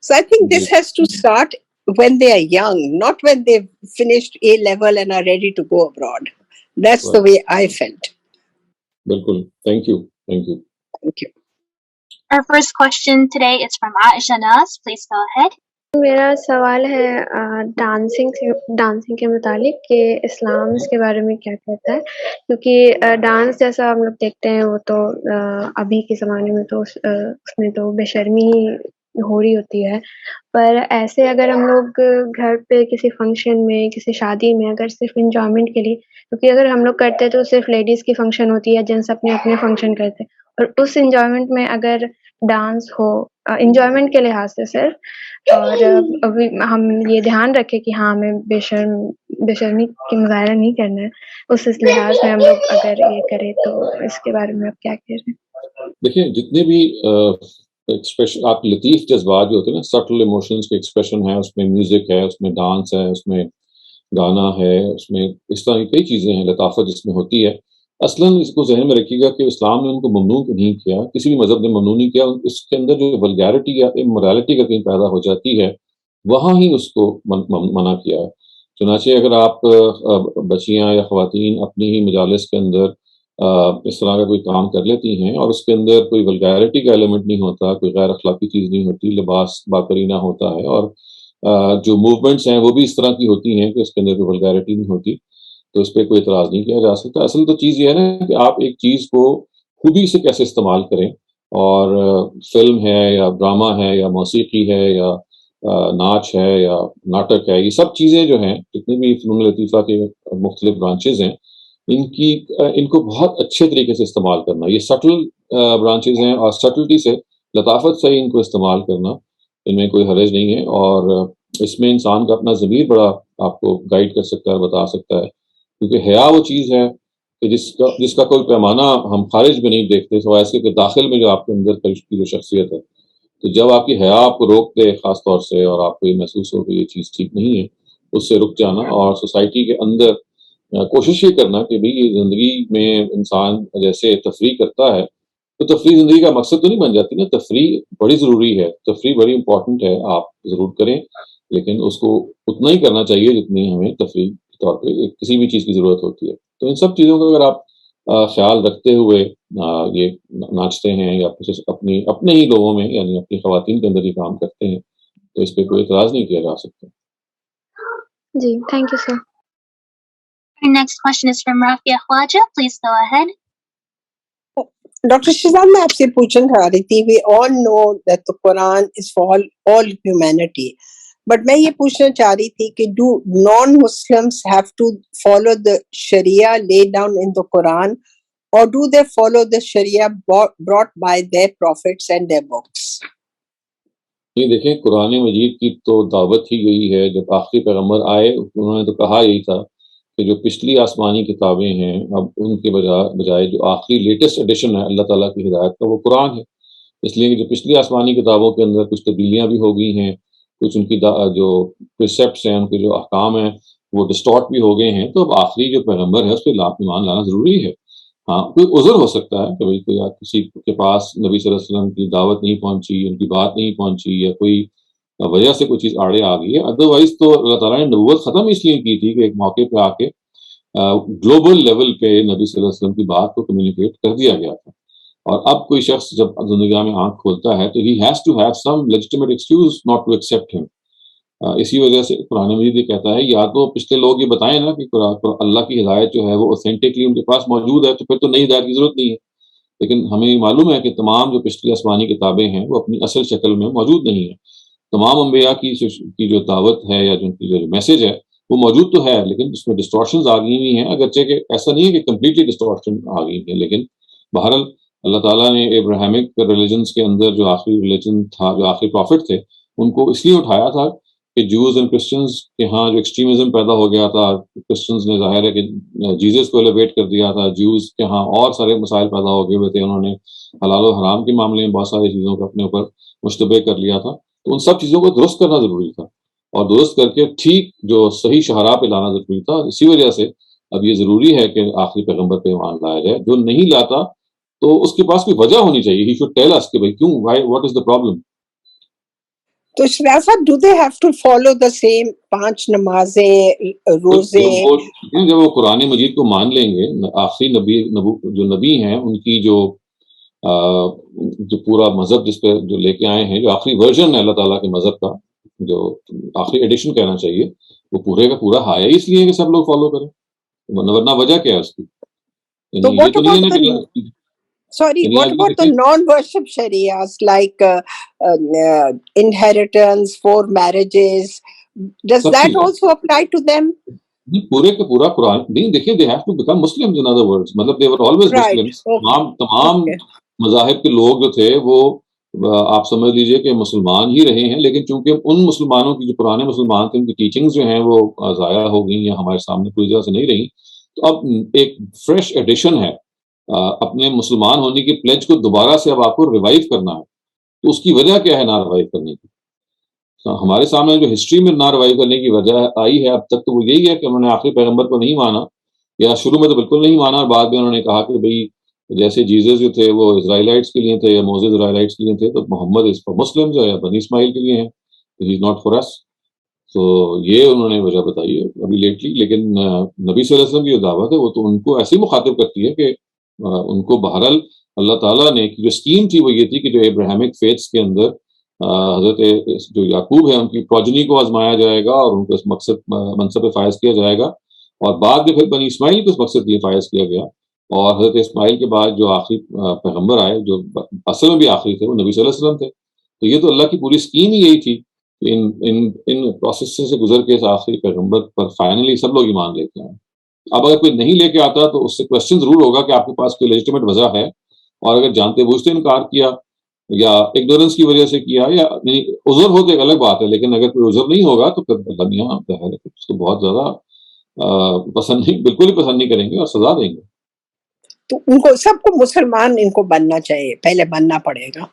So I think this has to start when they are young, not when they've finished A level and are ready to go abroad. That's the way I felt. بالکل. Thank you. Thank you. Our first question today is from Aisha Naz. Please go ahead. میرا سوال ہے ڈانسنگ کے متعلق کہ اسلام اس کے بارے میں کیا کہتا ہے، کیونکہ ڈانس جیسا ہم لوگ دیکھتے ہیں وہ تو ابھی کے زمانے میں تو اس میں تو بے شرمی ہو رہی ہوتی ہے، پر ایسے اگر ہم لوگ گھر پہ کسی فنکشن میں کسی شادی میں اگر صرف انجوائمنٹ کے لیے، کیونکہ اگر ہم لوگ کرتے تو صرف لیڈیز کی فنکشن ہوتی ہے، جینٹس اپنے اپنے فنکشن کرتے، اور اس انجوائمنٹ میں اگر ڈانس ہو انجوائمنٹ کے لحاظ سے صرف، اور ابھی ہم یہ دھیان رکھیں کہ ہاں ہمیں بے شرمی کی مظاہرہ نہیں کرنا ہے، اس لحاظ میں ہم لوگ اگر یہ کریں تو اس کے بارے میں آپ کیا کہہ رہے ہیں؟ دیکھیں جتنے بھی ایکسپریشن آپ لطیف جذبات جو ہوتے ہیں نا، سٹل ایموشنز کے ایکسپریشن ہے، اس میں میوزک ہے، اس میں ڈانس ہے، اس میں گانا ہے، اس میں اس طرح کی کئی چیزیں ہیں، لطافت جس میں ہوتی ہے. اصلاً اس کو ذہن میں رکھیے گا کہ اسلام نے ان کو ممنوع نہیں کیا، کسی بھی مذہب نے ممنوع نہیں کیا. اس کے اندر جو ولگیرٹی یا امورالٹی کا کہیں پیدا ہو جاتی ہے وہاں ہی اس کو منع کیا ہے. چنانچہ اگر آپ بچیاں یا خواتین اپنی ہی مجالس کے اندر اس طرح کا کوئی کام کر لیتی ہیں اور اس کے اندر کوئی ولگیرٹی کا ایلیمنٹ نہیں ہوتا، کوئی غیر اخلاقی چیز نہیں ہوتی، لباس باقرینہ ہوتا ہے، اور جو موومنٹس ہیں وہ بھی اس طرح کی ہوتی ہیں کہ اس کے اندر کوئی ولگیرٹی نہیں ہوتی، تو اس پہ کوئی اعتراض نہیں کیا جا سکتا. اصل تو چیز یہ ہے نا کہ آپ ایک چیز کو خوبی سے کیسے استعمال کریں، اور فلم ہے یا ڈرامہ ہے یا موسیقی ہے یا ناچ ہے یا ناٹک ہے، یہ سب چیزیں جو ہیں جتنی بھی فنون لطیفہ کے مختلف برانچز ہیں ان کو بہت اچھے طریقے سے استعمال کرنا. یہ سٹل برانچز ہیں اور سٹلٹی سے، لطافت سے ان کو استعمال کرنا، ان میں کوئی حرج نہیں ہے، اور اس میں انسان کا اپنا ضمیر بڑا آپ کو گائیڈ کر سکتا ہے، بتا سکتا ہے. کیونکہ حیا وہ چیز ہے کہ جس کا کوئی پیمانہ ہم خارج میں نہیں دیکھتے، سوائے اس کے کہ داخل میں جو آپ کے اندر کی جو شخصیت ہے. تو جب آپ کی حیا آپ کو روک دے خاص طور سے، اور آپ کو یہ محسوس ہو کہ یہ چیز ٹھیک نہیں ہے، اس سے رک جانا، اور سوسائٹی کے اندر کوشش یہ کرنا کہ بھئی یہ زندگی میں انسان جیسے تفریح کرتا ہے تو تفریح زندگی کا مقصد تو نہیں بن جاتی نا. تفریح بڑی ضروری ہے، تفریح بڑی امپورٹنٹ ہے، آپ ضرور کریں، لیکن اس کو اتنا ہی کرنا چاہیے جتنی ہمیں تفریح کے طور پہ کسی بھی چیز کی ضرورت ہوتی ہے. تو ان سب چیزوں کا اگر آپ خیال رکھتے ہوئے یہ ناچتے ہیں یا اپنے ہی لوگوں میں یعنی اپنی خواتین کے اندر ہی کام کرتے ہیں تو اس پہ کوئی اعتراض نہیں کیا جا سکتا. جی thank you sir. Our next question is from Rafia Khwaja. Please go ahead. Dr. Shizad, میں آپ سے پوچھنا چاہ رہی تھی, we all know that the Quran is for all humanity. But میں یہ پوچھنا چاہ رہی تھی کہ do non-Muslims have to follow the Sharia laid down in the Quran, or do they follow the Sharia brought by their prophets and their books? یہ دیکھیں قرآن مجید کی تو دعوت ہی گئی ہے. جب آخری پیغمبر آئے انہوں نے تو کہا یہی تھا کہ جو پچھلی آسمانی کتابیں ہیں اب ان کے بجائے جو آخری لیٹسٹ ایڈیشن ہے اللہ تعالیٰ کی ہدایت کا وہ قرآن ہے. اس لیے کہ جو پچھلی آسمانی کتابوں کے اندر کچھ تبدیلیاں بھی ہو گئی ہیں، کچھ ان کی جو پرسیپٹس ہیں، ان کے جو احکام ہیں وہ ڈسٹارٹ بھی ہو گئے ہیں. تو اب آخری جو پیغمبر ہے اس پہ ایمان لانا ضروری ہے. ہاں کوئی عذر ہو سکتا ہے کہ بھائی کسی کے پاس نبی صلی اللہ علیہ وسلم کی دعوت نہیں پہنچی، ان کی بات نہیں پہنچی، یا کوئی وجہ سے کوئی چیز آڑے آ گئی ہے. ادروائز تو اللہ تعالیٰ نے نبوت ختم اس لیے کی تھی کہ ایک موقع پہ آ کے گلوبل لیول پہ نبی صلی اللہ علیہ وسلم کی بات کو کمیونیکیٹ کر دیا گیا تھا. اور اب کوئی شخص جب زندگی میں آنکھ کھولتا ہے تو he has to have some legitimate excuse not to accept him. اسی وجہ سے قرآن مجید یہ کہتا ہے یا تو پچھلے لوگ یہ بتائیں نا کہ اللہ کی ہدایت جو ہے وہ اوتھینٹکلی ان کے پاس موجود ہے تو پھر تو نئی ہدایت کی ضرورت نہیں ہے. لیکن ہمیں معلوم ہے کہ تمام جو پچھلی آسمانی کتابیں ہیں وہ اپنی اصل شکل میں موجود نہیں ہیں. تمام انبیاء کی جو دعوت ہے یا جن کی جو میسج ہے وہ موجود تو ہے، لیکن اس میں ڈسٹورشنز آ گئی ہوئی ہیں. اگرچہ کہ ایسا نہیں ہے کہ کمپلیٹلی ڈسٹورشن آ گئی ہیں، لیکن بہرحال اللہ تعالیٰ نے ابراہیمک ریلیجنس کے اندر جو آخری ریلیجن تھا، جو آخری پروفٹ تھے، ان کو اس لیے اٹھایا تھا کہ جوز اینڈ کرسچنز کے ہاں جو ایکسٹریمزم پیدا ہو گیا تھا. کرسچنز نے ظاہر ہے کہ جیزس کو ایلیویٹ کر دیا تھا، جوز کے ہاں اور سارے مسائل پیدا ہو گئے ہوئے تھے، انہوں نے حلال و حرام کے معاملے میں بہت ساری چیزوں کو اپنے اوپر مشتبہ کر لیا تھا. تو ان سب چیزوں کو درست کرنا ضروری تھا، اور درست کر کے ٹھیک جو صحیح شہراء پہ لانا ضروری تھا. اسی وجہ سے اب یہ ضروری ہے کہ آخری پیغمبر پہ ایمان لایا جائے. جو نہیں لاتا تو اس کے پاس کوئی وجہ ہونی چاہیے. ہی شوڈ ٹیل اس کہ بھائی کیوں، why, what is the problem. تو شرافت, do they have to follow the same 5 نمازیں, روزے؟ جب وہ قرآن مجید کو مان لیں گے, آخری جو نبی ہیں ان کی جو پورا مذہب جس پہ جو لے کے آئے ہیں, جو آخری ورژن ہے اللہ تعالیٰ کے مذہب کا, جو آخری ایڈیشن کہنا چاہیے, وہ پورے کا پورا ہے اس لیے کہ سب لوگ فالو کریں, ورنہ وجہ کیا ہے اس کی؟ Sorry, what about the non-worship sharias like inheritance, for marriages? Does that also apply to them? پورے کا پورا قرآن نہیں, دیکھیے they have to become Muslims in other words, مطلب they were always Muslims. تمام مذاہب کے لوگ جو تھے وہ آپ سمجھ لیجئے کہ مسلمان ہی رہے ہیں, لیکن چونکہ ان مسلمانوں کی جو پرانے مسلمان تھے ان کی ٹیچنگز جو ہیں وہ ضائع ہو گئیں یا ہمارے سامنے پوری طرح سے نہیں رہی, تو اب ایک فریش ایڈیشن ہے, اپنے مسلمان ہونے کی پلیج کو دوبارہ سے اب آپ کو ریوائیو کرنا ہے. تو اس کی وجہ کیا ہے نہ ریوائیو کرنے کی؟ ہمارے سامنے جو ہسٹری میں نہ ریوائیو کرنے کی وجہ آئی ہے اب تک تو وہ یہی ہے کہ انہوں نے آخری پیغمبر کو نہیں مانا, یا شروع میں تو بالکل نہیں مانا, اور بعد میں انہوں نے کہا کہ بھئی جیسے جیزس جو تھے وہ اسرائیلائٹس کے لیے تھے یا موزیز اسرائیلائٹس کے لیے تھے, تو محمد اس فار مسلمز یا بنی اسماعیل کے لیے ہیں, ہی از ناٹ فار اس. تو یہ انہوں نے وجہ بتائی ہے ابھی لیٹلی. لیکن نبی صلی اللہ علیہ وسلم کی جو دعوت ہے وہ تو ان کو ایسی مخاطب کرتی ہے کہ ان کو بہرحال اللہ تعالیٰ نے جو اسکیم تھی وہ یہ تھی کہ جو ابراہیمک فیتھس کے اندر حضرت جو یعقوب ہے ان کی پروجنی کو آزمایا جائے گا اور ان کو اس مقصد منصب پہ فائز کیا جائے گا, اور بعد میں پھر بنی اسماعیل کو اس مقصد کے لیے فائز کیا گیا, اور حضرت اسماعیل کے بعد جو آخری پیغمبر آئے جو اصل میں بھی آخری تھے وہ نبی صلی اللہ علیہ وسلم تھے. تو یہ تو اللہ کی پوری اسکیم ہی یہی تھی کہ ان پروسیس سے گزر کے اس آخری پیغمبر پر فائنلی سب لوگ ایمان لے کے آئے. اب اگر کوئی نہیں لے کے آتا تو اس سے کوشچن ضرور ہوگا کہ آپ کے پاس کوئی لیجیٹیمیٹ وجہ ہے, اور اگر جانتے بوجھتے انکار کیا یا اگنورنس کی وجہ سے کیا یا عذر ہو تو ایک الگ بات ہے, لیکن اگر کوئی عذر نہیں ہوگا تو پھر اللہ یہاں اس کو بہت زیادہ پسند نہیں, بالکل ہی پسند نہیں کریں گے اور سزا دیں گے. تو ان کو سب کو مسلمان ان کو بننا چاہیے, پہلے بننا پڑے گا.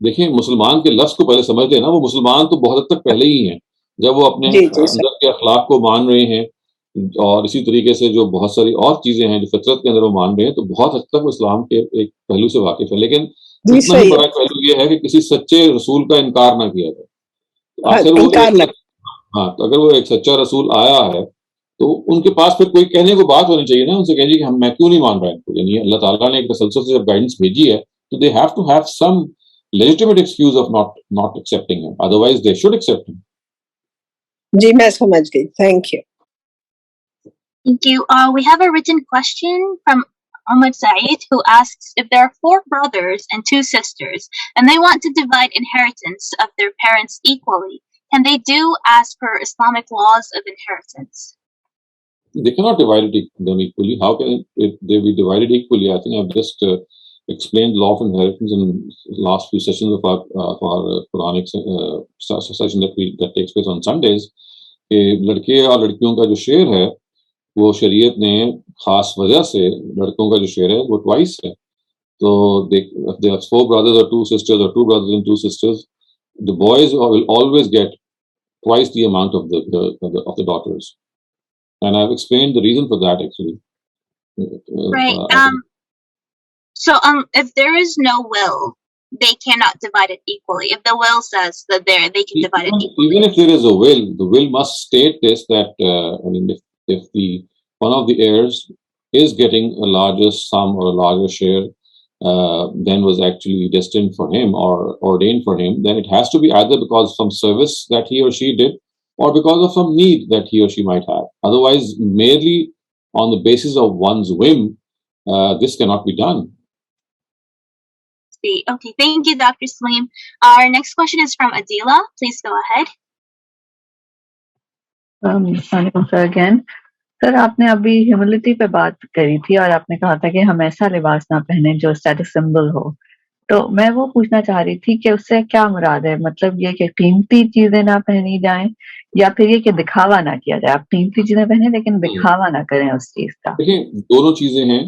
دیکھیں مسلمان کے لفظ کو پہلے سمجھ لیں نا, وہ مسلمان تو بہت حد تک پہلے ہی ہیں جب وہ اپنے اندر کے اخلاق کو مان رہے ہیں, اور اسی طریقے سے جو بہت ساری اور چیزیں ہیں جو فطرت کے اندر وہ مان رہے ہیں, تو بہت حد تک وہ اسلام کے ایک پہلو سے واقف ہے. لیکن اتنا ہی بڑا پہلو یہ ہے کہ کسی سچے رسول کا انکار نہ کیا جائے. تو اگر وہ ایک سچا رسول آیا ہے تو ان کے پاس پھر کوئی کہنے کو بات ہونی چاہیے نا, ان سے کہیے کہ میں کیوں نہیں مان رہا ان کو, یعنی اللہ تعالیٰ نے ایک تسلسل سے جب گائیڈنس بھیجی ہے تو they have to have some legitimate excuse of not accepting him, otherwise they should accept him. جی میں سمجھ گئی, thank you. Thank you. We have a written question from Ahmad Saeed who asks, if there are 4 brothers and 2 sisters and they want to divide inheritance of their parents equally, can they do as per Islamic laws of inheritance? They cannot divide them equally. How can they be divided equally? I think I've just explained law of inheritance in the last few sessions of our Quranic session that takes place on Sundays. کہ لڑکے اور لڑکیوں کا جو شیئر ہے وہ شریعت نے خاص وجہ سے لڑکوں کا جو شیئر ہے وہ ٹوائس ہے. تو there are 4 brothers or 2 sisters or 2 brothers and 2 sisters, the boys will always get twice the amount of the daughters, and I've explained the reason for that actually. Right. So if there is no will, they cannot divide it equally. If the will says that they can divide it equally. Even if there is a will, the will must state this, that I mean, if one of the heirs is getting a larger sum or a larger share than was actually destined for him or ordained for him, then it has to be either because of some service that he or she did or because of some need that he or she might have. Otherwise, merely on the basis of one's whim, this cannot be done. Okay, thank you, Dr. Salim. Our next question is from Adila. Please go ahead. Again, سر آپ نے ابھی ہیوملٹی پہ بات کری تھی اور آپ نے کہا تھا کہ ہم ایسا لباس نہ پہنیں جو اسٹیٹس سمبل ہو, تو میں وہ پوچھنا چاہ رہی تھی کہ اس سے کیا مراد ہے؟ مطلب یہ کہ قیمتی چیزیں نہ پہنی جائیں یا پھر یہ کہ دکھاوا نہ کیا جائے؟ آپ قیمتی چیزیں پہنیں لیکن دکھاوا نہ کریں اس چیز کا. دیکھیں دونوں چیزیں ہیں,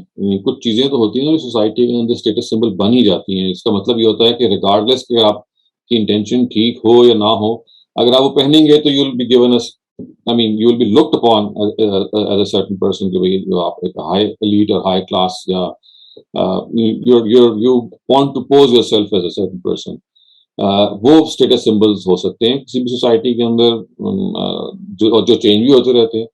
کچھ چیزیں تو ہوتی ہیں سوسائٹی کے اندر اسٹیٹس سمبل بن ہی جاتی ہیں. اس کا مطلب یہ ہوتا ہے کہ ریگارڈلیس کہ آپ کی انٹینشن ٹھیک ہو یا نہ ہو, اگر آپ وہ پہنیں گے تو you will be given I mean, you will be looked upon as a certain person, کہ بھئی جو آپ ایک high elite or high class یا you want to pose yourself as a certain person. وہ اسٹیٹس سمبلز ہو سکتے ہیں کسی بھی سوسائٹی کے اندر جو چینج بھی ہوتے رہتے ہیں.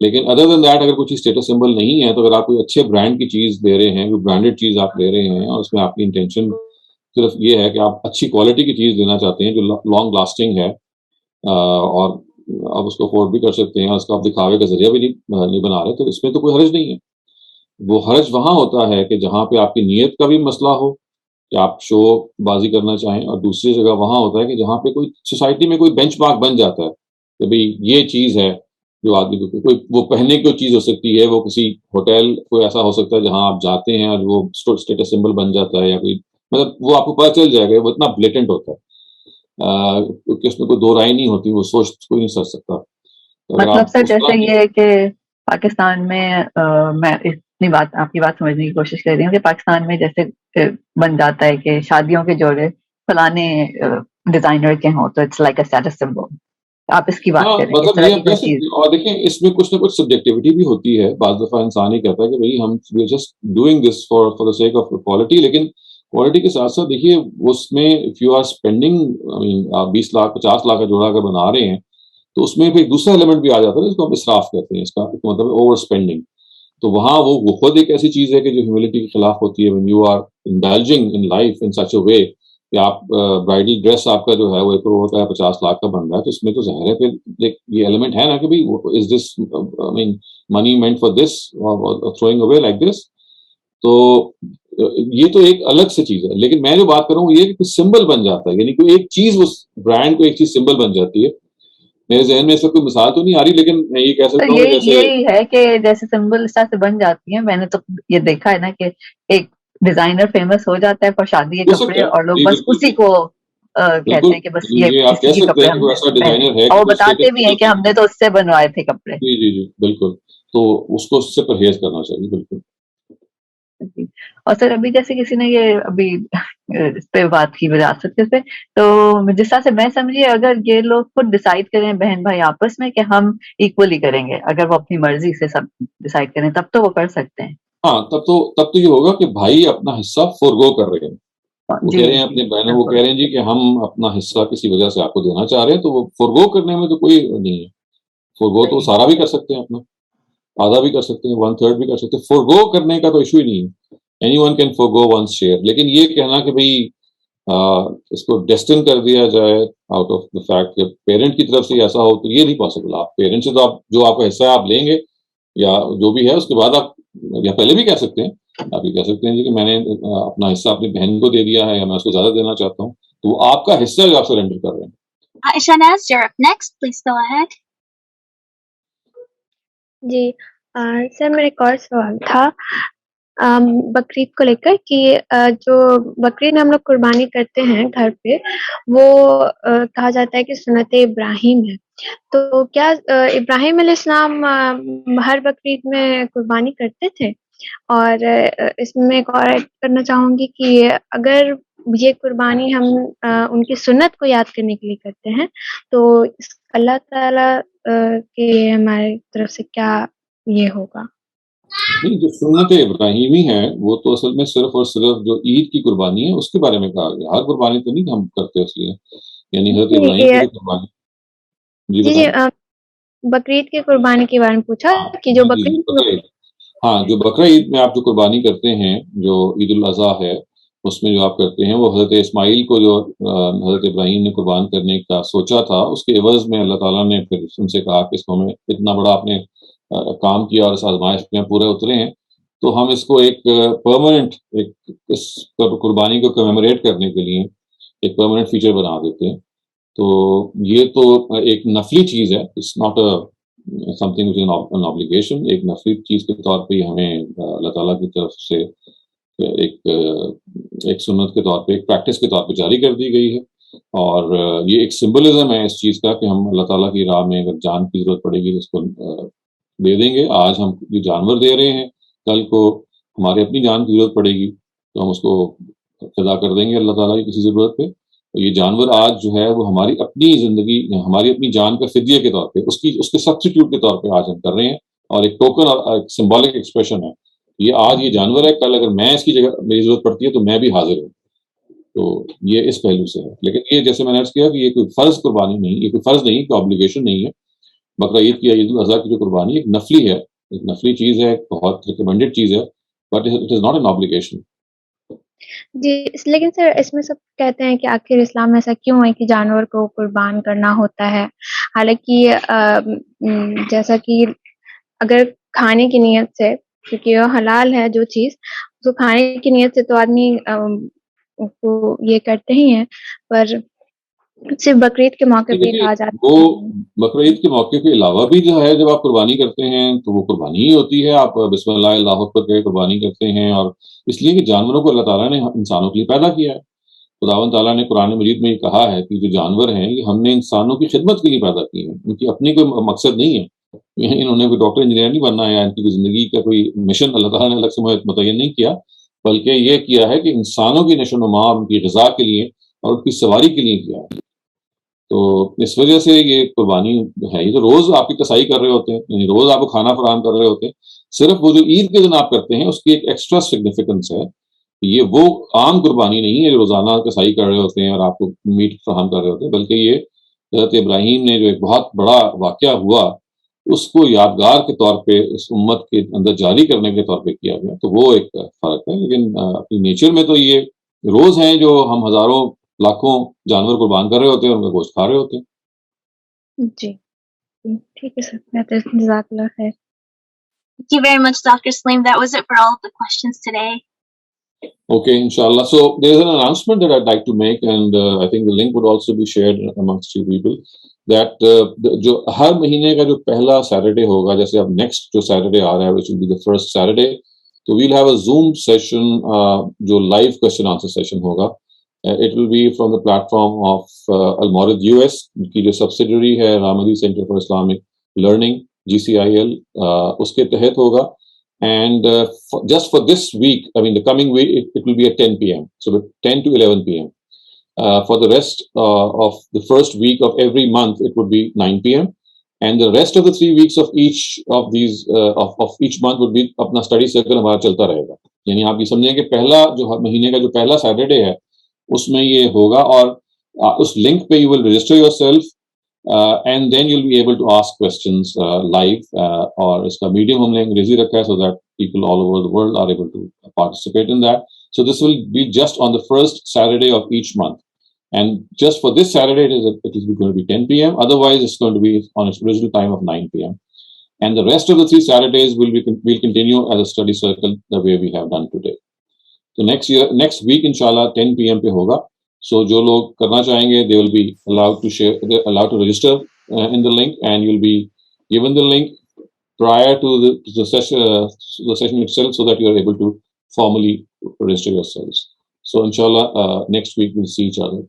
لیکن ادر دین دیٹ اگر کوئی چیز اسٹیٹس سمبل نہیں ہے تو اگر آپ کوئی اچھے برانڈ کی چیز دے رہے ہیں, کوئی برانڈیڈ چیز آپ لے رہے ہیں اور اس میں آپ کی انٹینشن صرف یہ ہے کہ آپ اچھی کوالٹی کی چیز دینا چاہتے ہیں جو لانگ لاسٹنگ ہے اور آپ اس کو افورڈ بھی کر سکتے ہیں اور اس کو آپ دکھاوے کا ذریعہ بھی نہیں بنا رہے, تو اس میں تو کوئی حرج نہیں ہے. وہ حرج وہاں ہوتا ہے کہ جہاں پہ آپ کی نیت کا بھی مسئلہ ہو کہ آپ شو بازی کرنا چاہیں, اور دوسری جگہ وہاں ہوتا ہے کہ جہاں پہ کوئی سوسائٹی میں کوئی بینچ مارک بن جاتا ہے کہ بھئی یہ چیز ہے جو آدمی کو کوئی وہ پہننے کی چیز ہو سکتی ہے, وہ کسی ہوٹل کوئی ایسا ہو سکتا ہے جہاں آپ جاتے ہیں اور وہ اسٹیٹس سمبل بن جاتا ہے, یا کوئی مطلب وہ آپ کو پتہ چل جائے گا, وہ اتنا بلیٹنٹ ہوتا ہے کہ اس میں کوئی دو رائے نہیں ہوتی, وہ سوچ کوئی نہیں سوچ سکتا. مطلب سر جیسے یہ ہے کہ پاکستان میں میں اتنی بات آپ کی بات سمجھنے کی کوشش کر رہی ہوں کہ پاکستان میں جیسے بن جاتا ہے کہ شادیوں کے جوڑے فلانے ڈیزائنر کے ہوں تو it's like a status symbol, آپ اس کی بات کریں اس طرح کی کوئی چیز. اور دیکھیں اس میں کچھ نہ کچھ سبجیکٹیوٹی بھی ہوتی ہے, بعض دفعہ انسان ہی کہتا ہے کہ بھئی ہم just doing this for the sake of quality, لیکن کوالٹی کے ساتھ ساتھ دیکھیے اس میں اف یو آر اسپینڈنگ آپ 20 لاکھ 50 لاکھ کا جوڑا اگر بنا رہے ہیں تو اس میں پھر دوسرا ایلیمنٹ بھی آ جاتا ہے جس کو ہم اسراف کہتے ہیں, اس کا مطلب اوور اسپینڈنگ. تو وہاں وہ خود ایک ایسی چیز ہے کہ جو ہیوملٹی کے خلاف ہوتی ہے. when you are indulging in life in such a way کہ آپ برائڈل ڈریس آپ کا جو ہے وہ 1 کروڑ کا 50 لاکھ کا بن رہا ہے, تو اس میں تو ظاہر ہے پھر یہ ایلیمنٹ ہے نا کہ بھائی is this money meant for this throwing away like this. تو یہ تو ایک الگ سے چیز ہے, لیکن میں جو بات کر رہا ہوں یہ کہ سمبل بن جاتا ہے, یعنی کوئی ایک چیز اس برانڈ کو ایک چیز سمبل بن جاتی ہے. میرے ذہن میں اس وقت کوئی مثال تو نہیں آ رہی, لیکن میں یہ کہہ سکتا ہوں کہ جیسے یہی ہے کہ جیسے سمبل اس طرح سے بن جاتی ہیں. میں نے تو یہ دیکھا ہے نا کہ ایک ڈیزائنر فیمس ہو جاتا ہے پر شادی کے کپڑے اور لوگ بس اسی کو کہتے ہیں کہ بس یہ آپ کہہ سکتے ہیں کہ ایسا ڈیزائنر ہے, اور وہ بتاتے بھی ہیں کہ ہم نے تو اس سے بنوائے تھے کپڑے. جی جی جی بالکل, تو اس کو اس سے پرہیز کرنا چاہیے بالکل. اور سر ابھی جیسے کسی نے یہ ابھی اس پہ بات کی وراثت پہ, تو جس طرح سے میں سمجھی اگر یہ لوگ خود ڈیسائیڈ کریں بہن بھائی آپس میں کہ ہم ایکولی کریں گے, اگر وہ اپنی مرضی سے سب ڈیسائیڈ کریں تب تو وہ کر سکتے ہیں. ہاں تب تو یہ ہوگا کہ بھائی اپنا حصہ فورگو کر رہے ہیں, وہ کہہ رہے ہیں اپنے بہنوں کو کہہ رہے ہیں جی کہ ہم اپنا حصہ کسی وجہ سے آپ کو دینا چاہ رہے ہیں, تو وہ فورگو کرنے میں تو کوئی نہیں ہے. فورگو تو سارا بھی کر سکتے ہیں, اپنا آدھا بھی کر سکتے ہیں, 1/3 بھی کر سکتے ہیں. فورگو کرنے کا تو ایشو ہی نہیں ہے, anyone can forgo once share. لیکن یہ کہنا کہ بھئی اس کو ڈیسٹن کر دیا جائے آؤٹ آف دا فیکٹ کہ پیرنٹ کی طرف سے ایسا ہو, تو یہ نہیں پاسبل. آپ پیرنٹ سے تو آپ جو آپ کا حصہ آپ لیں گے یا جو بھی ہے اس کے بعد آپ یا پہلے بھی کہہ سکتے ہیں, آپ یہ کہہ سکتے ہیں جی کہ میں نے اپنا حصہ اپنی بہن کو دے دیا ہے یا میں اس کو زیادہ دینا چاہتا ہوں, تو وہ آپ کا حصہ جو آپ سرینڈر کر رہے ہیں. Aisha Naz, you're up next. Please go ahead. جی سر میرا ایک اور سوال تھا بقرعید کو لے کر کہ جو بقرعید ہم لوگ قربانی کرتے ہیں گھر پہ, وہ کہا جاتا ہے کہ سنت ابراہیم ہے. تو کیا ابراہیم علیہ السلام ہر بقرعید میں قربانی کرتے تھے؟ اور اس میں ایک اور ایڈ کرنا چاہوں گی کہ اگر یہ قربانی ہم ان کی سنت کو یاد کرنے کے لیے کرتے ہیں تو اللہ تعالیٰ کے ہماری طرف سے کیا یہ ہوگا؟ نہیں, جو سنت ابراہیمی ہے وہ تو اصل میں صرف اور صرف جو عید کی قربانی ہے اس کے بارے میں کہا گیا. ہر قربانی تو نہیں ہم کرتے اس لیے, یعنی حضرت ابراہیم کی قربانی. جی بقرعید کی قربانی کے بارے میں پوچھا کہ جو بقرعید, ہاں جو بقرعید میں آپ جو قربانی کرتے ہیں جو عید الاضحیٰ ہے اس میں جو آپ کرتے ہیں وہ حضرت اسماعیل کو جو حضرت ابراہیم نے قربان کرنے کا سوچا تھا, اس کے عوض میں اللہ تعالیٰ نے پھر ان سے کہا کہ اس کو ہمیں اتنا بڑا آپ نے کام کیا اور اس آزمائش میں پورے اترے ہیں, تو ہم اس کو ایک پرماننٹ اس قربانی کو کمیموریٹ کرنے کے لیے ایک پرماننٹ فیچر بنا دیتے ہیں. تو یہ تو ایک نفلی چیز ہے, it's not something which is an obligation. ایک نفلی چیز کے طور پہ ہمیں اللہ تعالیٰ کی طرف سے ایک سنت کے طور پہ ایک پریکٹس کے طور پہ جاری کر دی گئی ہے, اور یہ ایک سمبلزم ہے اس چیز کا کہ ہم اللہ تعالیٰ کی راہ میں اگر جان کی ضرورت پڑے گی تو اس کو دے دیں گے. آج ہم یہ جانور دے رہے ہیں, کل کو ہمارے اپنی جان کی ضرورت پڑے گی تو ہم اس کو فدا کر دیں گے اللہ تعالیٰ کی کسی ضرورت پہ. تو یہ جانور آج جو ہے وہ ہماری اپنی زندگی ہماری اپنی جان کا فدیہ کے طور پہ اس کے سبسٹیٹیوٹ کے طور پہ آج ہم کر رہے ہیں, اور ایک ٹوکن اور ایک سمبولک ایکسپریشن ہے. یہ آج یہ جانور ہے, کل اگر میں اس کی جگہ میری ضرورت پڑتی ہے تو میں بھی حاضر ہوں. تو یہ اس پہلو سے ہے. لیکن یہ جیسے میں نے عرض کیا کہ یہ کوئی فرض قربانی نہیں, یہ کوئی فرض نہیں, کوئی obligation نہیں ہے. بقرہ عید کی عید الاضحیٰ کی جو قربانی ایک نفلی ہے, ایک نفلی چیز ہے, بہت ریکمینڈیڈ چیز ہے, but it is not an obligation. جی لیکن سر اس میں سب کہتے ہیں کہ آخر اسلام میں ایسا کیوں ہے کہ جانور کو قربان کرنا ہوتا ہے, حالانکہ جیسا کہ اگر کھانے کی نیت سے, کیونکہ وہ حلال ہے جو چیز, اس کو کھانے کی نیت سے تو آدمی کو یہ کرتے ہی ہیں, پر صرف بقرعید کے موقع پہ کہا جاتا ہے. وہ بقرعید کے موقع کے علاوہ بھی جو ہے جب آپ قربانی کرتے ہیں تو وہ قربانی ہی ہوتی ہے. آپ بسم اللہ اللہ اکبر کے قربانی کرتے ہیں, اور اس لیے کہ جانوروں کو اللہ تعالیٰ نے انسانوں کے لیے پیدا کیا ہے. خداوند تعالیٰ نے قرآن مجید میں یہ کہا ہے کہ جو جانور ہیں یہ ہم نے انسانوں کی خدمت کے لیے پیدا کی ہیں, ان کی اپنی کوئی مقصد نہیں ہے. انہوں نے کوئی ڈاکٹر انجینئر نہیں بننا ہے, ان کی کوئی زندگی کا کوئی مشن اللہ تعالیٰ نے الگ سے متعین نہیں کیا, بلکہ یہ کیا ہے کہ انسانوں کی نشو و نما, ان کی غذا کے لیے اور ان کی سواری کے لیے کیا ہے. تو اس وجہ سے یہ قربانی ہے. یہ تو روز آپ کی کسائی کر رہے ہوتے ہیں, یعنی روز آپ کو کھانا فراہم کر رہے ہوتے ہیں. صرف وہ جو عید کے دن آپ کرتے ہیں اس کی ایک ایکسٹرا سگنیفیکنس ہے. یہ وہ عام قربانی نہیں ہے جو روزانہ کسائی کر رہے ہوتے ہیں اور آپ کو میٹ فراہم کر رہے ہوتے ہیں, بلکہ یہ حضرت ابراہیم نے جو ایک بہت بڑا واقعہ ہوا اس کو یادگار کے طور پہ اس امت کے اندر جاری کرنے کے طور پہ کیا گیا. تو وہ ایک فرق ہے. لیکن اپنی نیچر میں تو یہ روز ہیں جو ہم ہزاروں لاکھوں جانور قربان کر رہے ہوتے ہیں اور ان کا گوشت کھا رہے ہوتے ہیں. جی ٹھیک ہے سر, بہتر, جزاک اللہ خیر. Thank you very much, Dr. Salim. That was it for all of the questions today. Okay, inshallah. So there is an announcement that I'd like to make, and I think the link would also be shared amongst you people, that جو ہر مہینے کا جو پہلا سیٹرڈے ہوگا, جیسے اب نیکسٹ جو سیٹرڈے آ رہا ہے which will be the first Saturday, تو we'll have a Zoom session جو live question answer session ہوگا. It will be from the platform of Al-Mawrid US کی جو subsidiary ہے Ramadi Center for Islamic Learning GCIL, اس کے تحت ہوگا. And just for this week, I mean the coming week, it will be at 10 p.m. So 10 to 11 p.m. For the rest of the first week of every month, it would be 9 p.m. And the rest of the 3 weeks of each of these of each month would be اپنا study circle ہمارا چلتا رہے گا. یعنی آپ یہ سمجھیں کہ پہلا جو مہینے کا جو پہلا سیٹرڈے ہے اس میں یہ ہوگا, اور اس لنک پہ you will register yourself and then you'll be able to ask questions live, اور اس کا میڈیم ہم نے انگریزی رکھا ہے so that people all over the world are able to participate in that. So this will be just on the first Saturday of each month, and just for this Saturday it is going to be 10 p.m. Otherwise it's going to be on its original time of 9 p.m. And the rest of the 3 Saturdays will continue as a study circle the way we have done today. So next week inshallah 10 p.m. پہ ہوگا. So جو لوگ کرنا چاہیں گے they will be allowed to register in the link, and you'll be given the link prior to the session itself so that you are able to formally register yourselves. So inshallah next week we'll see each other.